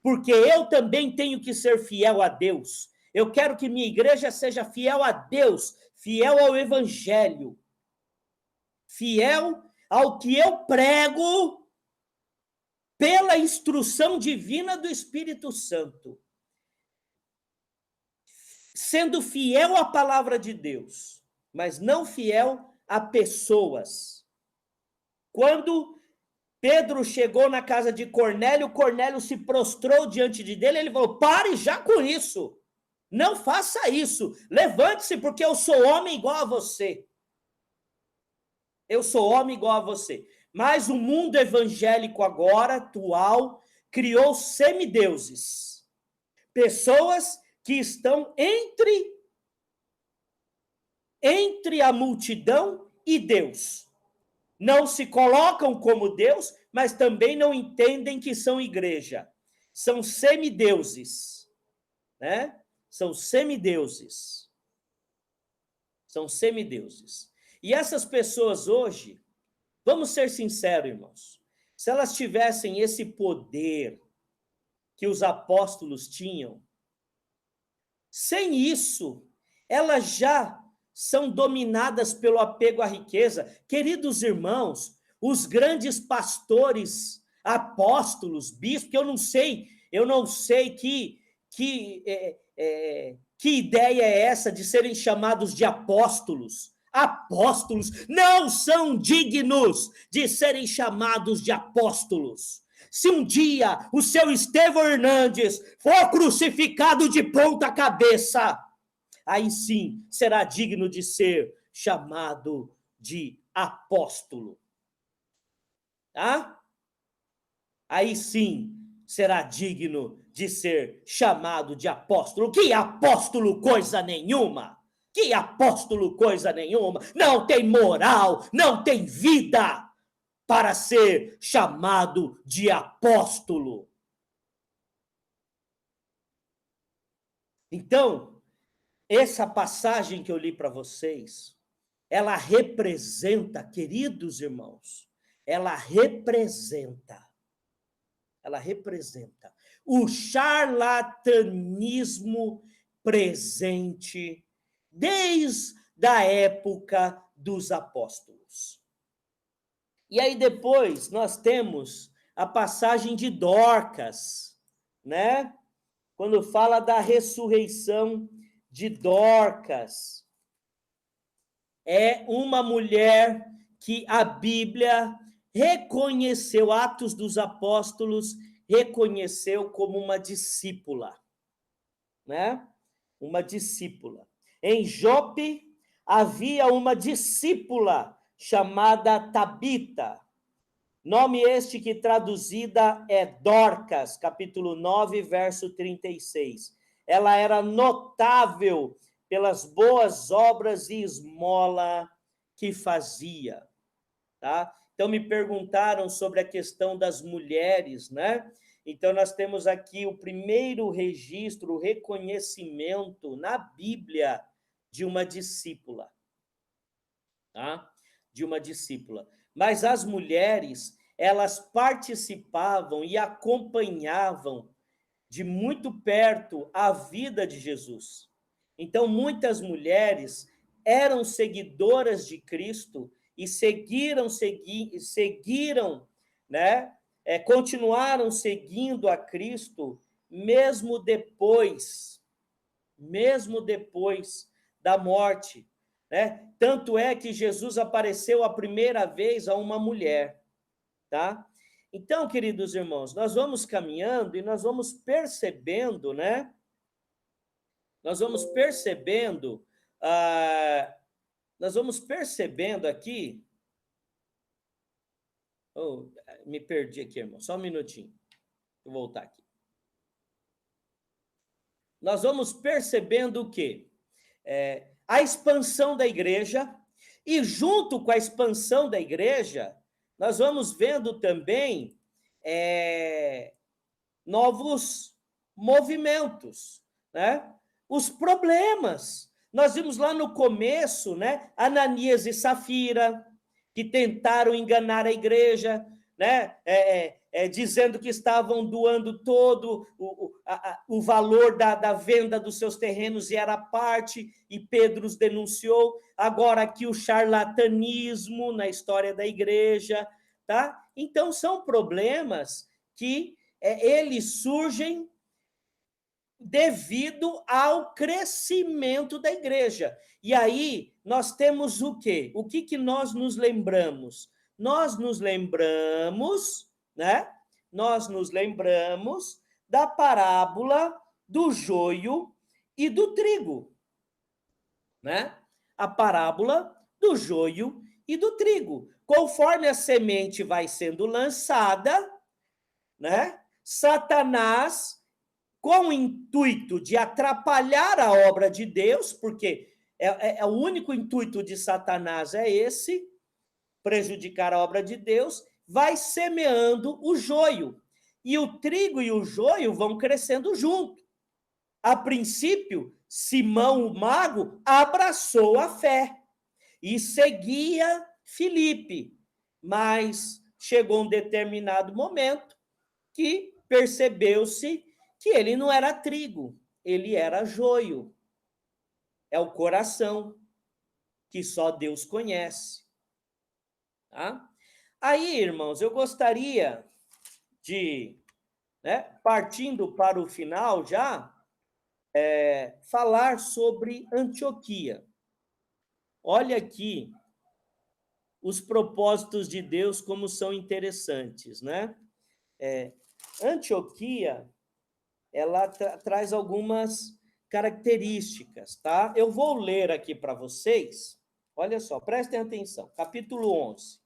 porque eu também tenho que ser fiel a Deus. Eu quero que minha igreja seja fiel a Deus, fiel ao evangelho, fiel ao que eu prego pela instrução divina do Espírito Santo. Sendo fiel à palavra de Deus, mas não fiel a pessoas. Quando Pedro chegou na casa de Cornélio, Cornélio se prostrou diante dele, ele falou: pare já com isso, não faça isso, levante-se, porque eu sou homem igual a você. Eu sou homem igual a você. Mas o mundo evangélico agora, atual, criou semideuses. Pessoas que estão entre a multidão e Deus. Não se colocam como Deus, mas também não entendem que são igreja. São semideuses, né? São semideuses. São semideuses. E essas pessoas hoje, vamos ser sinceros, irmãos, se elas tivessem esse poder que os apóstolos tinham, sem isso, elas já são dominadas pelo apego à riqueza. Queridos irmãos, os grandes pastores, apóstolos, bispos, que eu não sei que ideia é essa de serem chamados de apóstolos. Apóstolos não são dignos de serem chamados de apóstolos. Se um dia o seu Estevão Hernandes for crucificado de ponta cabeça, aí sim será digno de ser chamado de apóstolo. Tá? Aí sim será digno de ser chamado de apóstolo. Que apóstolo coisa nenhuma! Que apóstolo coisa nenhuma! Não tem moral, não tem vida para ser chamado de apóstolo. Então, essa passagem que eu li para vocês, ela representa, queridos irmãos, ela representa o charlatanismo presente desde a época dos apóstolos. E aí depois nós temos a passagem de Dorcas, né? Quando fala da ressurreição de Dorcas. É uma mulher que a Bíblia reconheceu, Atos dos Apóstolos reconheceu como uma discípula, né? Uma discípula. Em Jope havia uma discípula chamada Tabita, Nome este que traduzida é Dorcas, capítulo 9, verso 36. Ela era notável pelas boas obras e esmola que fazia, tá? Então, me perguntaram sobre a questão das mulheres, né? Então, nós temos aqui o primeiro registro, o reconhecimento na Bíblia de uma discípula, tá? De uma discípula. Mas as mulheres, elas participavam e acompanhavam de muito perto a vida de Jesus. Então, muitas mulheres eram seguidoras de Cristo e seguiram, né? Continuaram seguindo a Cristo mesmo depois da morte, né? Tanto é que Jesus apareceu a primeira vez a uma mulher, tá? Então, queridos irmãos, nós vamos caminhando e nós vamos percebendo, né? Nós vamos percebendo, aqui. Oh, me perdi aqui, irmão. Só um minutinho. Vou voltar aqui. Nós vamos percebendo o quê? A expansão da igreja, e junto com a expansão da igreja, nós vamos vendo também novos movimentos, né? Os problemas. Nós vimos lá no começo, né? Ananias e Safira, que tentaram enganar a igreja, né? Dizendo que estavam doando todo o valor da venda dos seus terrenos e era parte, e Pedro os denunciou. Agora aqui o charlatanismo na história da igreja, tá? Então, são problemas que eles surgem devido ao crescimento da igreja. E aí, nós temos o quê? O que nós nos lembramos? Nós nos lembramos, né? Nós nos lembramos da parábola do joio e do trigo, né? A parábola do joio e do trigo. Conforme a semente vai sendo lançada, né? Satanás, com o intuito de atrapalhar a obra de Deus, porque o único intuito de Satanás é esse, prejudicar a obra de Deus, vai semeando o joio. E o trigo e o joio vão crescendo junto. A princípio, Simão, o mago, abraçou a fé e seguia Filipe, mas chegou um determinado momento que percebeu-se que ele não era trigo, ele era joio. É o coração, que só Deus conhece. Tá? Aí, irmãos, eu gostaria de, né, partindo para o final já, falar sobre Antioquia. Olha aqui os propósitos de Deus, como são interessantes, né? Antioquia, ela traz algumas características, tá? Eu vou ler aqui para vocês, olha só, prestem atenção, capítulo 11.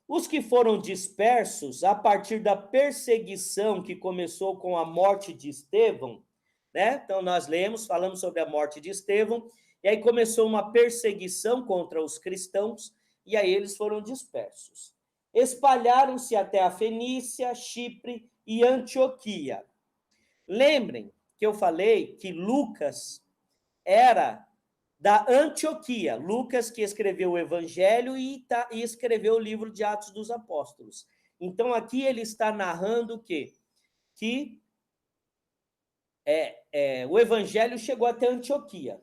Os que foram dispersos a partir da perseguição que começou com a morte de Estevão, né? Então, nós falamos sobre a morte de Estevão, e aí começou uma perseguição contra os cristãos, e aí eles foram dispersos. Espalharam-se até a Fenícia, Chipre e Antioquia. Lembrem que eu falei que Lucas era da Antioquia. Lucas, que escreveu o Evangelho e escreveu o livro de Atos dos Apóstolos. Então, aqui ele está narrando o quê? Que o Evangelho chegou até Antioquia,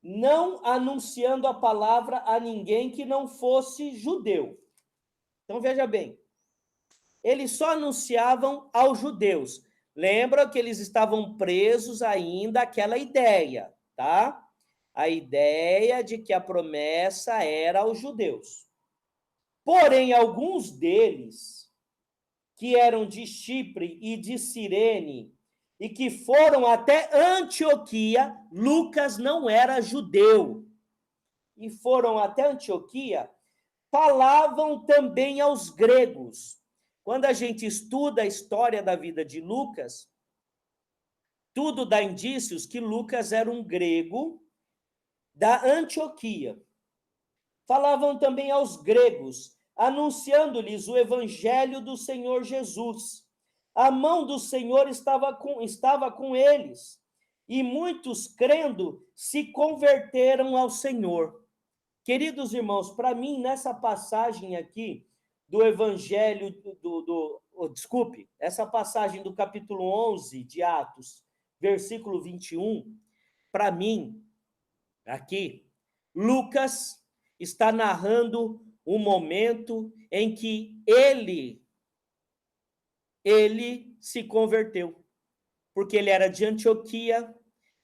não anunciando a palavra a ninguém que não fosse judeu. Então, veja bem, eles só anunciavam aos judeus. Lembra que eles estavam presos ainda àquela ideia, tá? A ideia de que a promessa era aos judeus. Porém, alguns deles, que eram de Chipre e de Cirene, e que foram até Antioquia, Lucas não era judeu, e foram até Antioquia, falavam também aos gregos. Quando a gente estuda a história da vida de Lucas, tudo dá indícios que Lucas era um grego da Antioquia. Falavam também aos gregos, anunciando-lhes o evangelho do Senhor Jesus. A mão do Senhor estava com eles, e muitos, crendo, se converteram ao Senhor. Queridos irmãos, para mim, nessa passagem aqui do evangelho, desculpe, essa passagem do capítulo 11 de Atos, versículo 21, para mim, aqui, Lucas está narrando um momento em que ele se converteu, porque ele era de Antioquia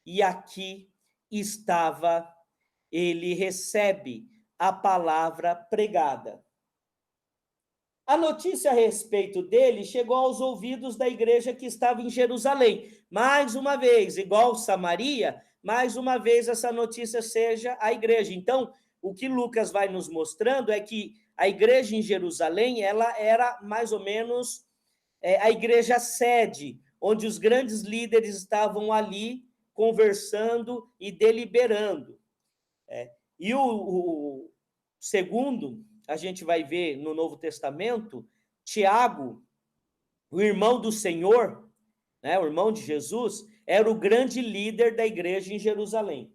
e aqui estava, ele recebe a palavra pregada. A notícia a respeito dele chegou aos ouvidos da igreja que estava em Jerusalém. Mais uma vez, igual Samaria, mais uma vez essa notícia seja a igreja. Então, o que Lucas vai nos mostrando é que a igreja em Jerusalém, ela era mais ou menos a igreja sede, onde os grandes líderes estavam ali conversando e deliberando. E o segundo, a gente vai ver no Novo Testamento, Tiago, o irmão do Senhor, né, o irmão de Jesus, era o grande líder da igreja em Jerusalém.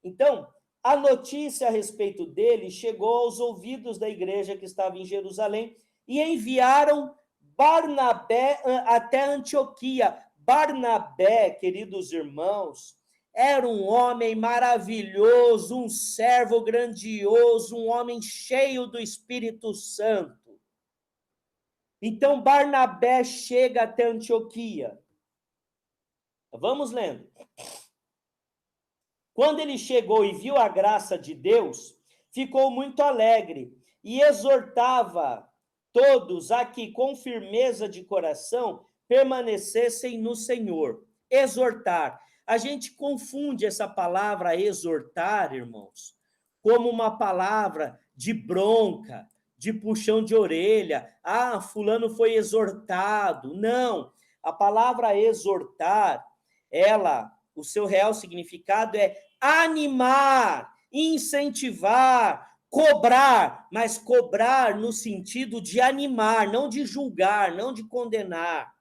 Então, a notícia a respeito dele chegou aos ouvidos da igreja que estava em Jerusalém e enviaram Barnabé até Antioquia. Barnabé, queridos irmãos, era um homem maravilhoso, um servo grandioso, um homem cheio do Espírito Santo. Então, Barnabé chega até Antioquia. Vamos lendo. Quando ele chegou e viu a graça de Deus, ficou muito alegre e exortava todos a que, com firmeza de coração, permanecessem no Senhor. Exortar. A gente confunde essa palavra exortar, irmãos, como uma palavra de bronca, de puxão de orelha. Ah, fulano foi exortado. Não, a palavra exortar, o seu real significado é animar, incentivar, cobrar, mas cobrar no sentido de animar, não de julgar, não de condenar.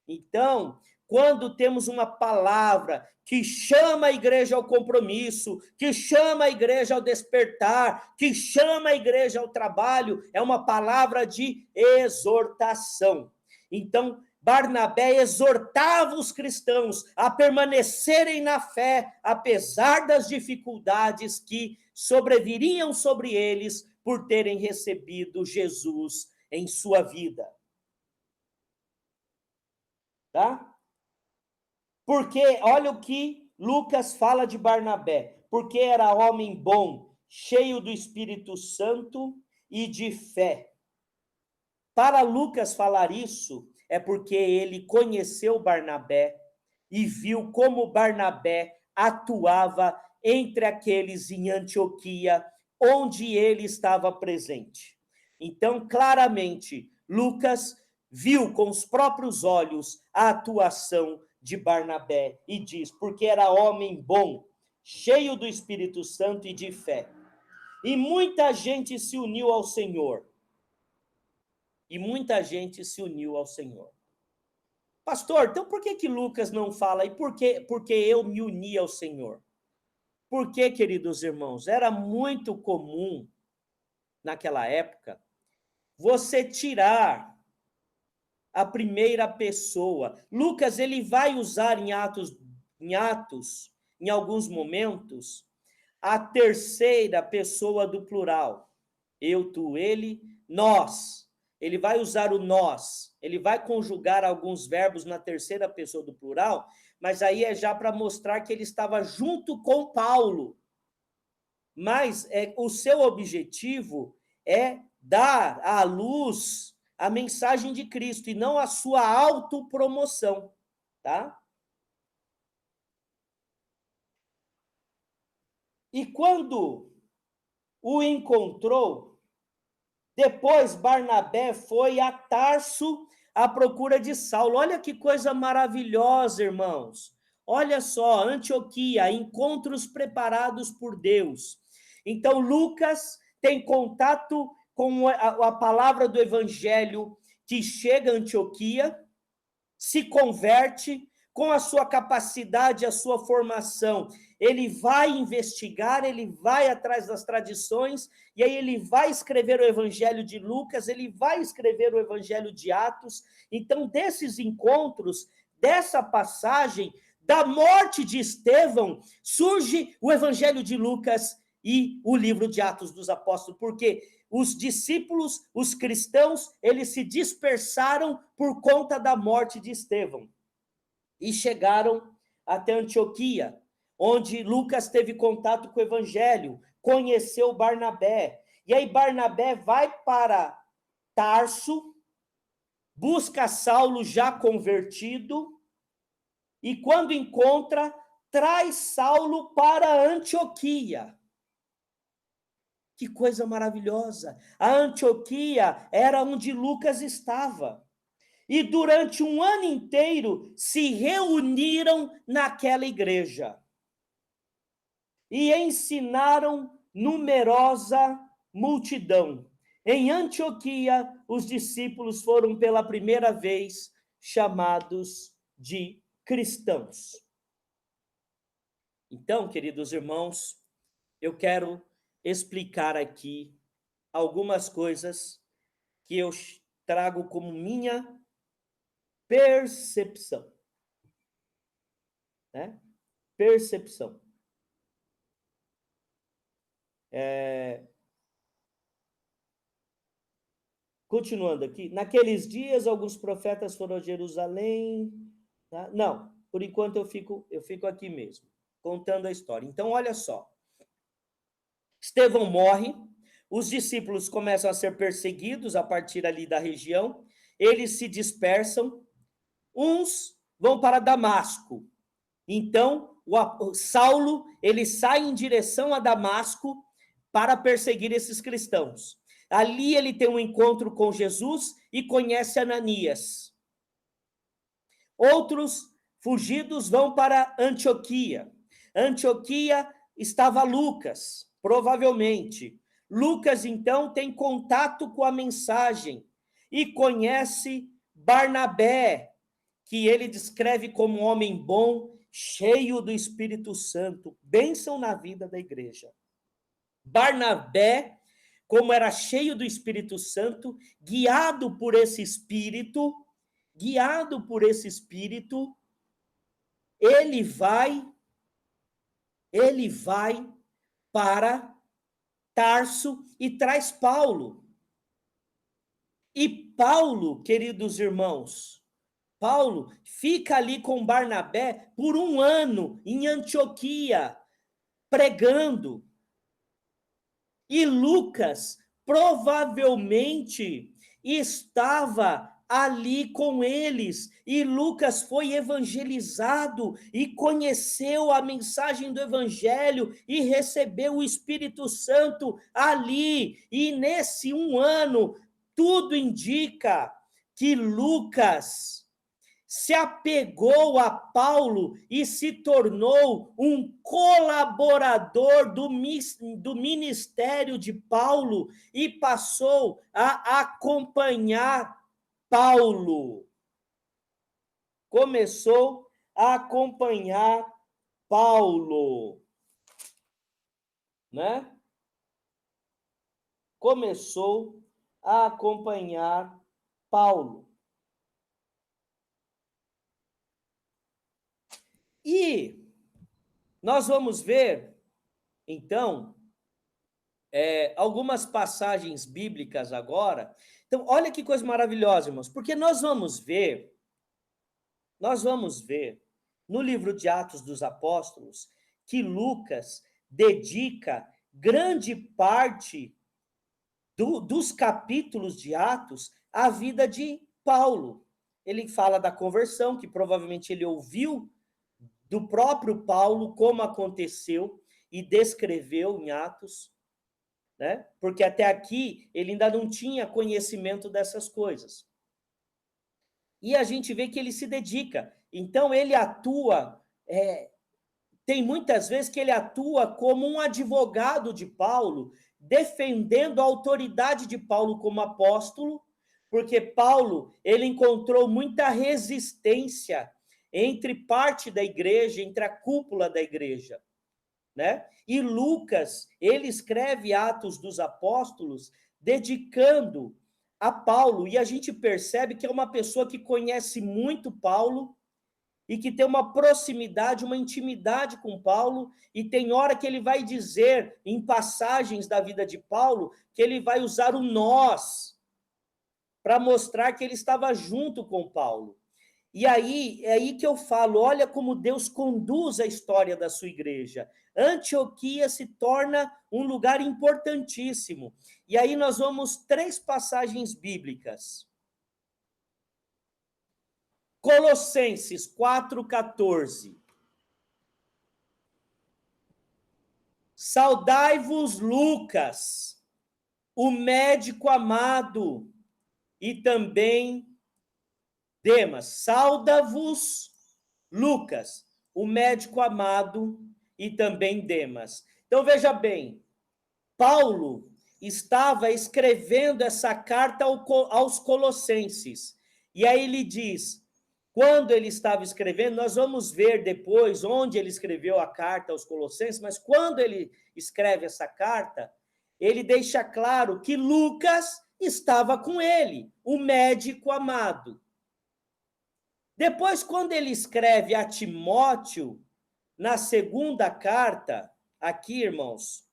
Então, quando temos uma palavra que chama a igreja ao compromisso, que chama a igreja ao despertar, que chama a igreja ao trabalho, é uma palavra de exortação. Então, Barnabé exortava os cristãos a permanecerem na fé, apesar das dificuldades que sobreviriam sobre eles por terem recebido Jesus em sua vida. Tá? Porque, olha o que Lucas fala de Barnabé, porque era homem bom, cheio do Espírito Santo e de fé. Para Lucas falar isso, é porque ele conheceu Barnabé e viu como Barnabé atuava entre aqueles em Antioquia, onde ele estava presente. Então, claramente, Lucas viu com os próprios olhos a atuação de Barnabé e diz, porque era homem bom, cheio do Espírito Santo e de fé. E muita gente se uniu ao Senhor. E muita gente se uniu ao Senhor. Pastor, então por que Lucas não fala? E porque eu me uni ao Senhor? Porque, queridos irmãos, era muito comum, naquela época, você tirar a primeira pessoa. Lucas, ele vai usar em Atos, em alguns momentos, a terceira pessoa do plural. Eu, tu, ele, nós. Ele vai usar o nós, ele vai conjugar alguns verbos na terceira pessoa do plural, mas aí é já para mostrar que ele estava junto com Paulo. Mas o seu objetivo é dar à luz a mensagem de Cristo e não a sua autopromoção, tá? E quando o encontrou, Depois, Barnabé foi a Tarso à procura de Saulo. Olha que coisa maravilhosa, irmãos. Olha só, Antioquia, encontros preparados por Deus. Então, Lucas tem contato com a palavra do evangelho que chega a Antioquia, se converte, com a sua capacidade, a sua formação, ele vai investigar, ele vai atrás das tradições, e aí ele vai escrever o Evangelho de Lucas, ele vai escrever o Evangelho de Atos. Então, desses encontros, dessa passagem, da morte de Estevão, surge o Evangelho de Lucas e o livro de Atos dos Apóstolos, porque os discípulos, os cristãos, eles se dispersaram por conta da morte de Estevão e chegaram até Antioquia, onde Lucas teve contato com o evangelho, conheceu Barnabé. E aí Barnabé vai para Tarso, busca Saulo já convertido, e quando encontra, traz Saulo para Antioquia. Que coisa maravilhosa! A Antioquia era onde Lucas estava. E durante um ano inteiro se reuniram naquela igreja e ensinaram numerosa multidão. Em Antioquia, os discípulos foram pela primeira vez chamados de cristãos. Então, queridos irmãos, eu quero explicar aqui algumas coisas que eu trago como minha percepção, né? Percepção. Continuando aqui, naqueles dias alguns profetas foram a Jerusalém, tá? Não, por enquanto eu fico aqui mesmo, contando a história. Então, olha só, Estevão morre, os discípulos começam a ser perseguidos a partir ali da região, eles se dispersam, uns vão para Damasco. Então, o Saulo, ele sai em direção a Damasco para perseguir esses cristãos. Ali ele tem um encontro com Jesus e conhece Ananias. Outros fugidos vão para Antioquia. Antioquia estava Lucas, provavelmente. Lucas, então, tem contato com a mensagem e conhece Barnabé, que ele descreve como um homem bom, cheio do Espírito Santo, bênção na vida da igreja. Barnabé, como era cheio do Espírito Santo, guiado por esse Espírito, ele vai para Tarso e traz Paulo. E Paulo, queridos irmãos, Paulo fica ali com Barnabé por um ano em Antioquia, pregando. E Lucas provavelmente estava ali com eles, e Lucas foi evangelizado e conheceu a mensagem do evangelho e recebeu o Espírito Santo ali. E nesse um ano, tudo indica que Lucas se apegou a Paulo e se tornou um colaborador do ministério de Paulo e passou a acompanhar Paulo. Começou a acompanhar Paulo, né? Começou a acompanhar Paulo. E nós vamos ver, então, algumas passagens bíblicas agora. Então, olha que coisa maravilhosa, irmãos, porque nós vamos ver no livro de Atos dos Apóstolos que Lucas dedica grande parte dos capítulos de Atos à vida de Paulo. Ele fala da conversão, que provavelmente ele ouviu do próprio Paulo como aconteceu e descreveu em Atos, né? Porque até aqui ele ainda não tinha conhecimento dessas coisas. E a gente vê que ele se dedica. Então, ele atua... tem muitas vezes que ele atua como um advogado de Paulo, defendendo a autoridade de Paulo como apóstolo, porque Paulo, ele encontrou muita resistência entre parte da igreja, entre a cúpula da igreja, né? E Lucas, ele escreve Atos dos Apóstolos dedicando a Paulo, e a gente percebe que é uma pessoa que conhece muito Paulo, e que tem uma proximidade, uma intimidade com Paulo, e tem hora que ele vai dizer, em passagens da vida de Paulo, que ele vai usar o nós, para mostrar que ele estava junto com Paulo. E aí, é aí que eu falo, olha como Deus conduz a história da sua igreja. Antioquia se torna um lugar importantíssimo. E aí nós vamos 3 passagens bíblicas. Colossenses 4,14. Saudai-vos, Lucas, o médico amado, e também Demas. Sauda-vos, Lucas, o médico amado, e também Demas. Então, veja bem, Paulo estava escrevendo essa carta aos Colossenses. E aí ele diz... Quando ele estava escrevendo, nós vamos ver depois onde ele escreveu a carta aos Colossenses, mas quando ele escreve essa carta, ele deixa claro que Lucas estava com ele, o médico amado. Depois, quando ele escreve a Timóteo, na segunda carta, aqui, irmãos,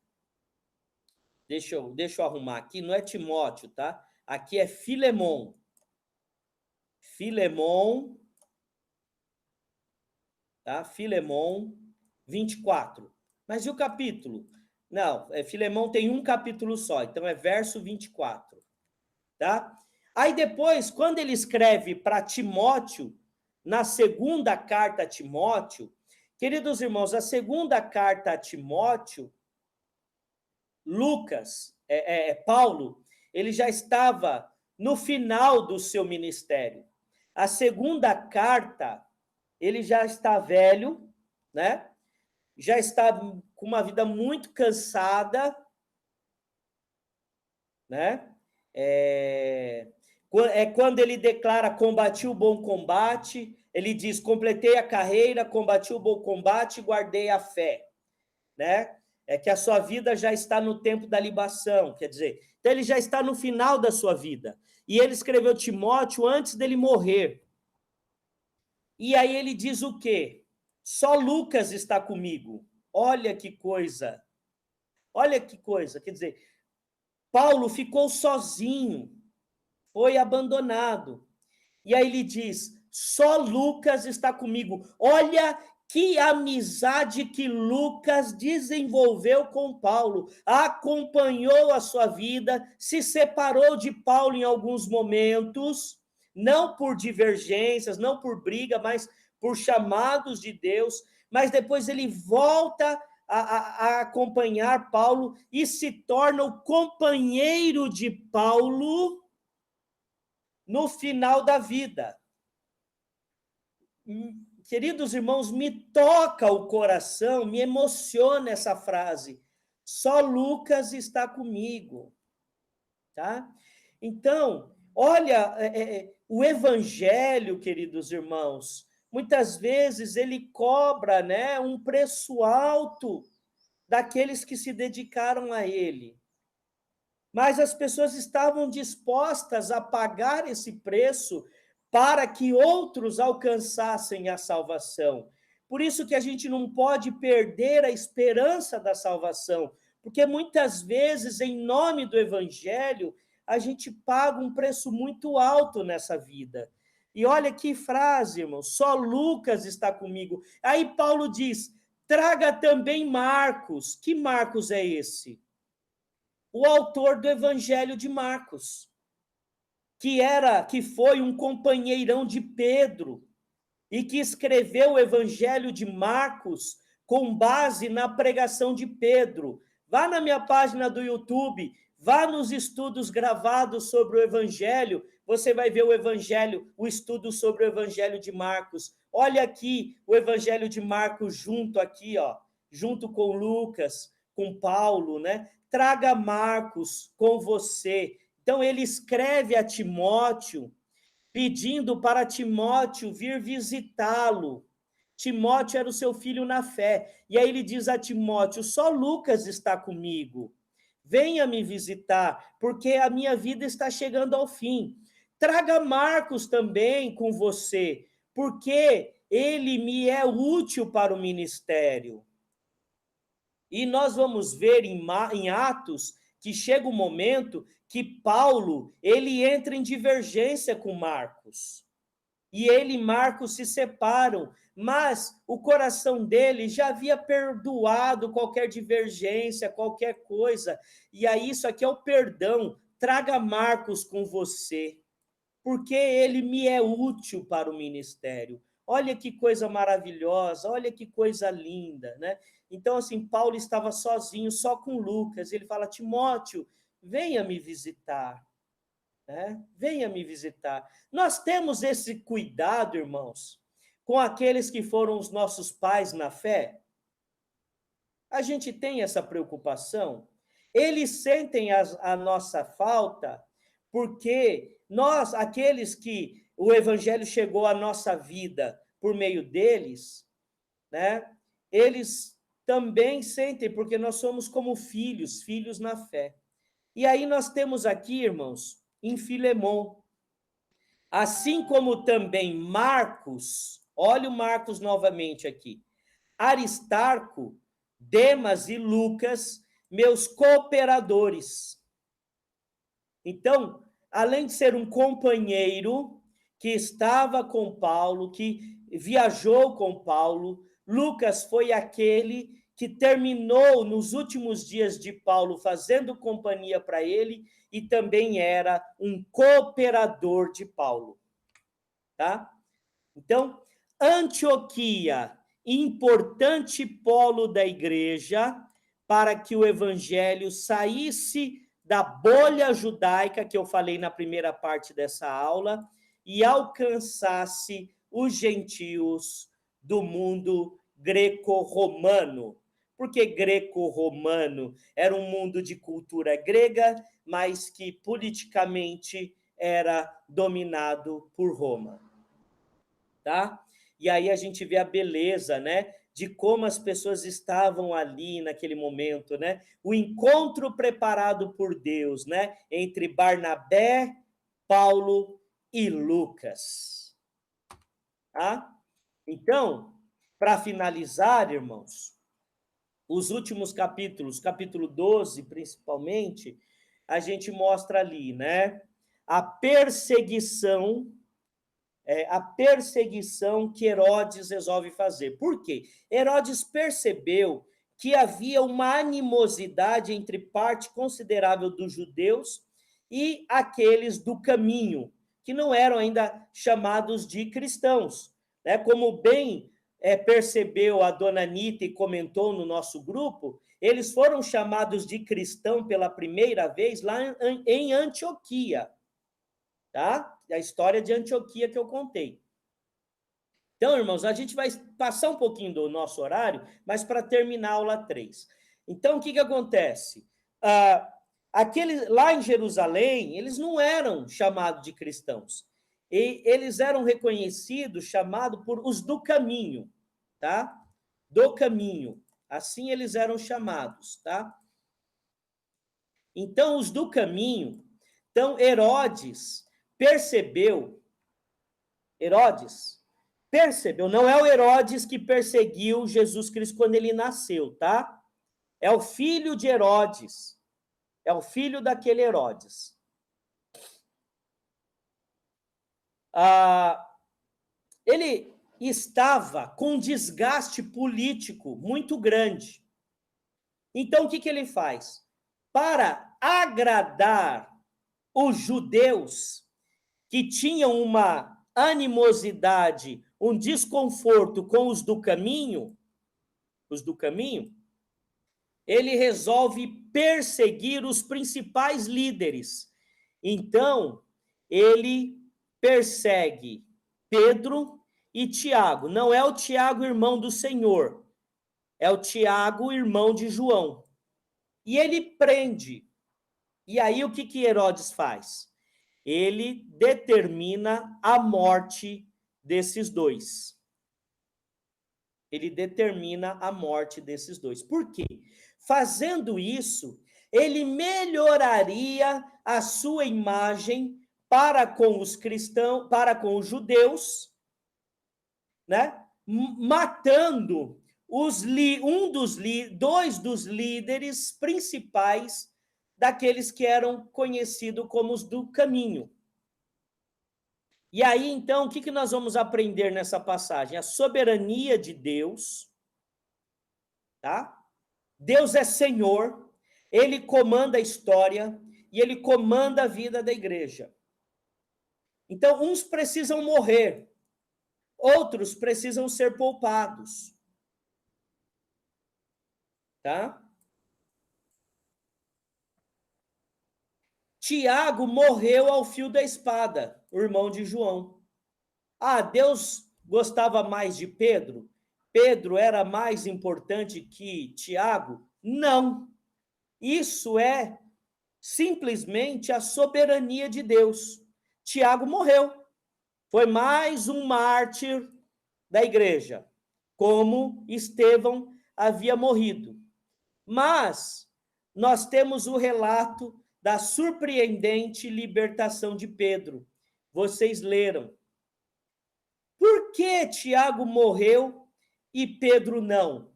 deixa eu arrumar aqui, não é Timóteo, tá? Aqui é Filemon. Filemon, tá? Filemon 24. Mas e o capítulo? Não, Filemon tem um capítulo só, então é verso 24, tá? Aí depois, quando ele escreve para Timóteo, na segunda carta a Timóteo, queridos irmãos, a segunda carta a Timóteo, Lucas, Paulo, ele já estava no final do seu ministério. A segunda carta, ele já está velho, né? Já está com uma vida muito cansada, né? Quando ele declara combati o bom combate, ele diz completei a carreira, combati o bom combate, guardei a fé, né? É que a sua vida já está no tempo da libação, quer dizer, então ele já está no final da sua vida. E ele escreveu Timóteo antes dele morrer. E aí ele diz o quê? Só Lucas está comigo. Olha que coisa. Olha que coisa. Quer dizer, Paulo ficou sozinho, foi abandonado. E aí ele diz, só Lucas está comigo. Olha que amizade que Lucas desenvolveu com Paulo. Acompanhou a sua vida, se separou de Paulo em alguns momentos, não por divergências, não por briga, mas por chamados de Deus. Mas depois ele volta a acompanhar Paulo e se torna o companheiro de Paulo no final da vida. Queridos irmãos, me toca o coração, me emociona essa frase. Só Lucas está comigo, tá? Então, olha, o evangelho, queridos irmãos, muitas vezes ele cobra, né, um preço alto daqueles que se dedicaram a ele. Mas as pessoas estavam dispostas a pagar esse preço para que outros alcançassem a salvação. Por isso que a gente não pode perder a esperança da salvação, porque muitas vezes, em nome do evangelho, a gente paga um preço muito alto nessa vida. E olha que frase, irmão, só Lucas está comigo. Aí Paulo diz, traga também Marcos. Que Marcos é esse? O autor do Evangelho de Marcos, que foi um companheirão de Pedro e que escreveu o Evangelho de Marcos com base na pregação de Pedro. vá na minha página do YouTube, vá nos estudos gravados sobre o Evangelho, você vai ver o Evangelho, o estudo sobre o Evangelho de Marcos. Olha aqui o Evangelho de Marcos junto aqui, ó, junto com Lucas, com Paulo, né? Traga Marcos com você. Então ele escreve a Timóteo, pedindo para Timóteo vir visitá-lo. Timóteo era o seu filho na fé. E aí ele diz a Timóteo: só Lucas está comigo. Venha me visitar, porque a minha vida está chegando ao fim. Traga Marcos também com você, porque ele me é útil para o ministério. E nós vamos ver em Atos que chega um momento que Paulo, ele entra em divergência com Marcos. E ele e Marcos se separam, mas o coração dele já havia perdoado qualquer divergência, qualquer coisa. E aí isso aqui é o perdão. Traga Marcos com você, porque ele me é útil para o ministério. Olha que coisa maravilhosa, olha que coisa linda, né? Então, assim, Paulo estava sozinho, só com Lucas. Ele fala: Timóteo, venha me visitar, né? Venha me visitar. Nós temos esse cuidado, irmãos, com aqueles que foram os nossos pais na fé. A gente tem essa preocupação. Eles sentem a nossa falta porque nós, aqueles que o evangelho chegou à nossa vida por meio deles, né? Eles também sentem, porque nós somos como filhos, filhos na fé. E aí nós temos aqui, irmãos, em Filemon, assim como também Marcos, olha o Marcos novamente aqui, Aristarco, Demas e Lucas, meus cooperadores. Então, além de ser um companheiro que estava com Paulo, que viajou com Paulo, Lucas foi aquele que terminou nos últimos dias de Paulo fazendo companhia para ele e também era um cooperador de Paulo, tá? Então, Antioquia, importante polo da igreja para que o evangelho saísse da bolha judaica que eu falei na primeira parte dessa aula e alcançasse os gentios do mundo greco-romano. Porque greco-romano era um mundo de cultura grega, mas que politicamente era dominado por Roma. Tá? E aí a gente vê a beleza, né, de como as pessoas estavam ali naquele momento, né? O encontro preparado por Deus, né, entre Barnabé, Paulo e Lucas. Tá? Então, para finalizar, irmãos, os últimos capítulos, capítulo 12, principalmente, a gente mostra ali, né, a perseguição que Herodes resolve fazer. Por quê? Herodes percebeu que havia uma animosidade entre parte considerável dos judeus e aqueles do caminho, que não eram ainda chamados de cristãos. Né? Como bem percebeu a dona Anitta e comentou no nosso grupo, eles foram chamados de cristão pela primeira vez lá em Antioquia. Tá? A história de Antioquia que eu contei. Então, irmãos, a gente vai passar um pouquinho do nosso horário, mas para terminar a aula 3. Então, o que acontece? Lá em Jerusalém, eles não eram chamados de cristãos. E eles eram reconhecidos, chamados por os do caminho, tá? Do caminho. Assim eles eram chamados, tá? Então, os do caminho, então Herodes percebeu, não é o Herodes que perseguiu Jesus Cristo quando ele nasceu, tá? É o filho de Herodes, é o filho daquele Herodes. Ele estava com um desgaste político muito grande. Então, o que ele faz? Para agradar os judeus que tinham uma animosidade, um desconforto com os do caminho, ele resolve perseguir os principais líderes. Então, ele persegue Pedro e Tiago. Não é o Tiago, irmão do Senhor, é o Tiago, irmão de João. E ele prende. E aí o que Herodes faz? Ele determina a morte desses dois. Ele determina a morte desses dois. Por quê? Fazendo isso, ele melhoraria a sua imagem para com os cristãos, para com os judeus, né? Matando dois dos líderes principais daqueles que eram conhecidos como os do caminho. E aí, então, o que nós vamos aprender nessa passagem? A soberania de Deus, tá? Deus é Senhor, ele comanda a história e ele comanda a vida da igreja. Então, uns precisam morrer, outros precisam ser poupados. Tá? Tiago morreu ao fio da espada, o irmão de João. Ah, Deus gostava mais de Pedro? Pedro era mais importante que Tiago? Não. Isso é simplesmente a soberania de Deus. Tiago morreu. Foi mais um mártir da igreja, como Estevão havia morrido. Mas nós temos o relato da surpreendente libertação de Pedro. Vocês leram. Por que Tiago morreu e Pedro não?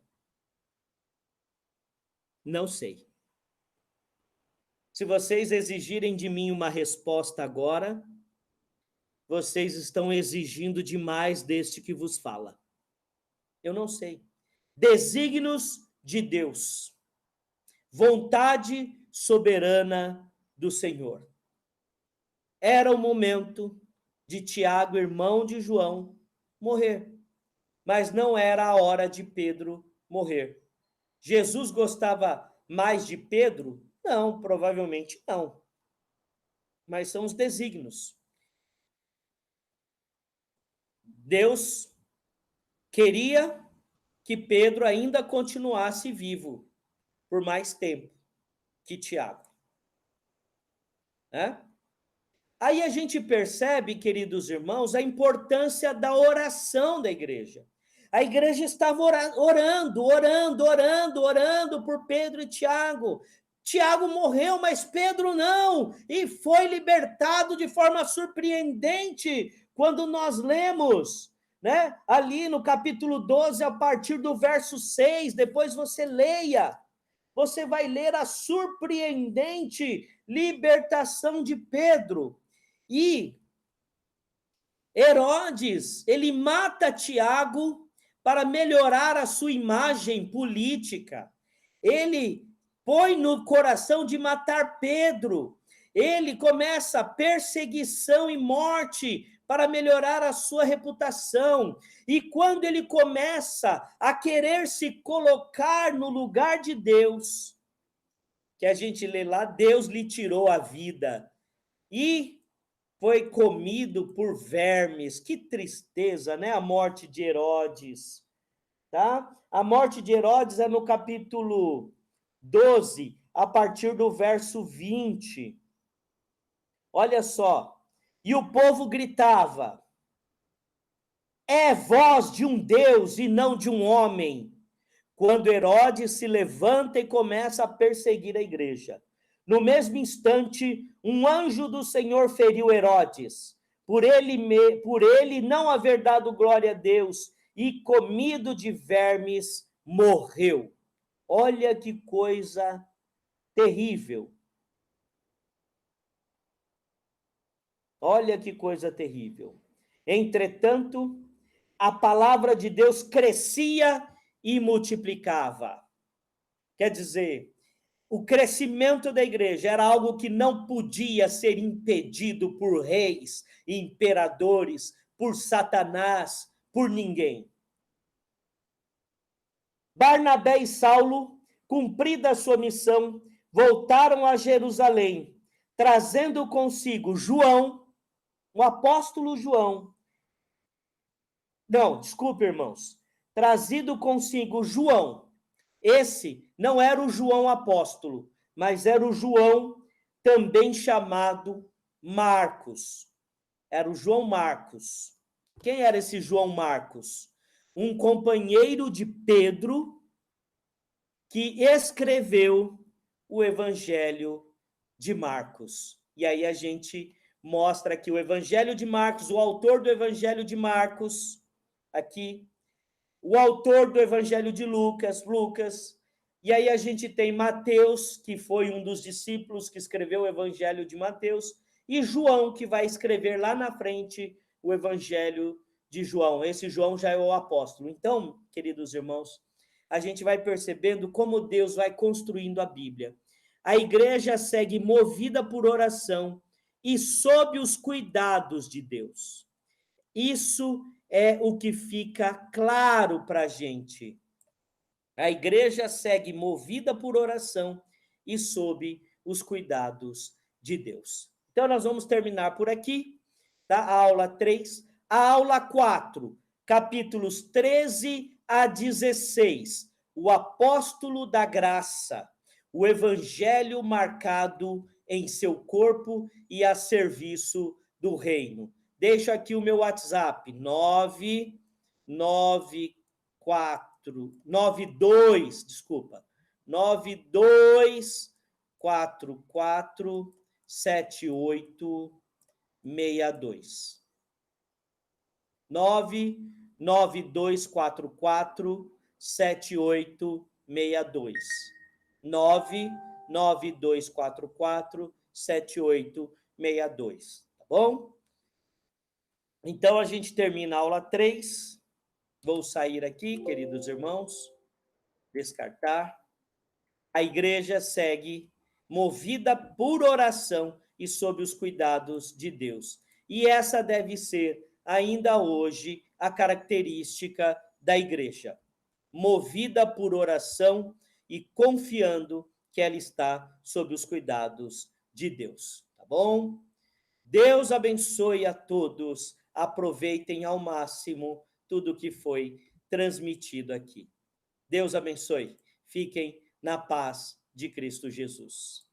Não sei. Se vocês exigirem de mim uma resposta agora, vocês estão exigindo demais deste que vos fala. Eu não sei. Desígnios de Deus. Vontade soberana do Senhor. Era o momento de Tiago, irmão de João, morrer. Mas não era a hora de Pedro morrer. Jesus gostava mais de Pedro? Não, provavelmente não. Mas são os desígnios. Deus queria que Pedro ainda continuasse vivo por mais tempo que Tiago. Né? Aí a gente percebe, queridos irmãos, a importância da oração da igreja. A igreja estava orando por Pedro e Tiago. Tiago morreu, mas Pedro não, e foi libertado de forma surpreendente quando nós lemos, né? Ali no capítulo 12, a partir do verso 6, depois você leia. Você vai ler a surpreendente libertação de Pedro. E Herodes, ele mata Tiago para melhorar a sua imagem política. Ele põe no coração de matar Pedro. Ele começa perseguição e morte para melhorar a sua reputação. E quando ele começa a querer se colocar no lugar de Deus, que a gente lê lá, Deus lhe tirou a vida e foi comido por vermes. Que tristeza, né? A morte de Herodes, tá? A morte de Herodes é no capítulo 12, a partir do verso 20. Olha só. E o povo gritava: é voz de um Deus e não de um homem. Quando Herodes se levanta e começa a perseguir a igreja. No mesmo instante, um anjo do Senhor feriu Herodes, por ele não haver dado glória a Deus, e comido de vermes, morreu. Olha que coisa terrível. Olha que coisa terrível. Entretanto, a palavra de Deus crescia e multiplicava. Quer dizer, o crescimento da igreja era algo que não podia ser impedido por reis, imperadores, por Satanás, por ninguém. Barnabé e Saulo cumprida a sua missão, voltaram a Jerusalém, trazendo consigo João, o apóstolo João. Não, desculpe, irmãos. Trazido consigo João. Esse não era o João apóstolo, mas era o João também chamado Marcos. Era o João Marcos. Quem era esse João Marcos? Um companheiro de Pedro que escreveu o Evangelho de Marcos. E aí a gente mostra que o Evangelho de Marcos, o autor do Evangelho de Marcos, aqui, o autor do Evangelho de Lucas, e aí a gente tem Mateus, que foi um dos discípulos que escreveu o Evangelho de Mateus, e João, que vai escrever lá na frente o Evangelho de João. Esse João já é o apóstolo. Então, queridos irmãos, a gente vai percebendo como Deus vai construindo a Bíblia. A igreja segue movida por oração e sob os cuidados de Deus. Isso é o que fica claro para a gente. A igreja segue movida por oração e sob os cuidados de Deus. Então, nós vamos terminar por aqui, tá? A aula 3. A aula 4, capítulos 13 a 16. O apóstolo da graça, o evangelho marcado em seu corpo e a serviço do reino. Deixo aqui o meu WhatsApp, 92447862. 992447862. 992447862, tá bom? Então a gente termina a aula 3. Vou sair aqui, queridos irmãos, descartar. A igreja segue movida por oração e sob os cuidados de Deus. E essa deve ser, ainda hoje, a característica da igreja. Movida por oração e confiando que ela está sob os cuidados de Deus. Tá bom? Deus abençoe a todos. Aproveitem ao máximo tudo que foi transmitido aqui. Deus abençoe. Fiquem na paz de Cristo Jesus.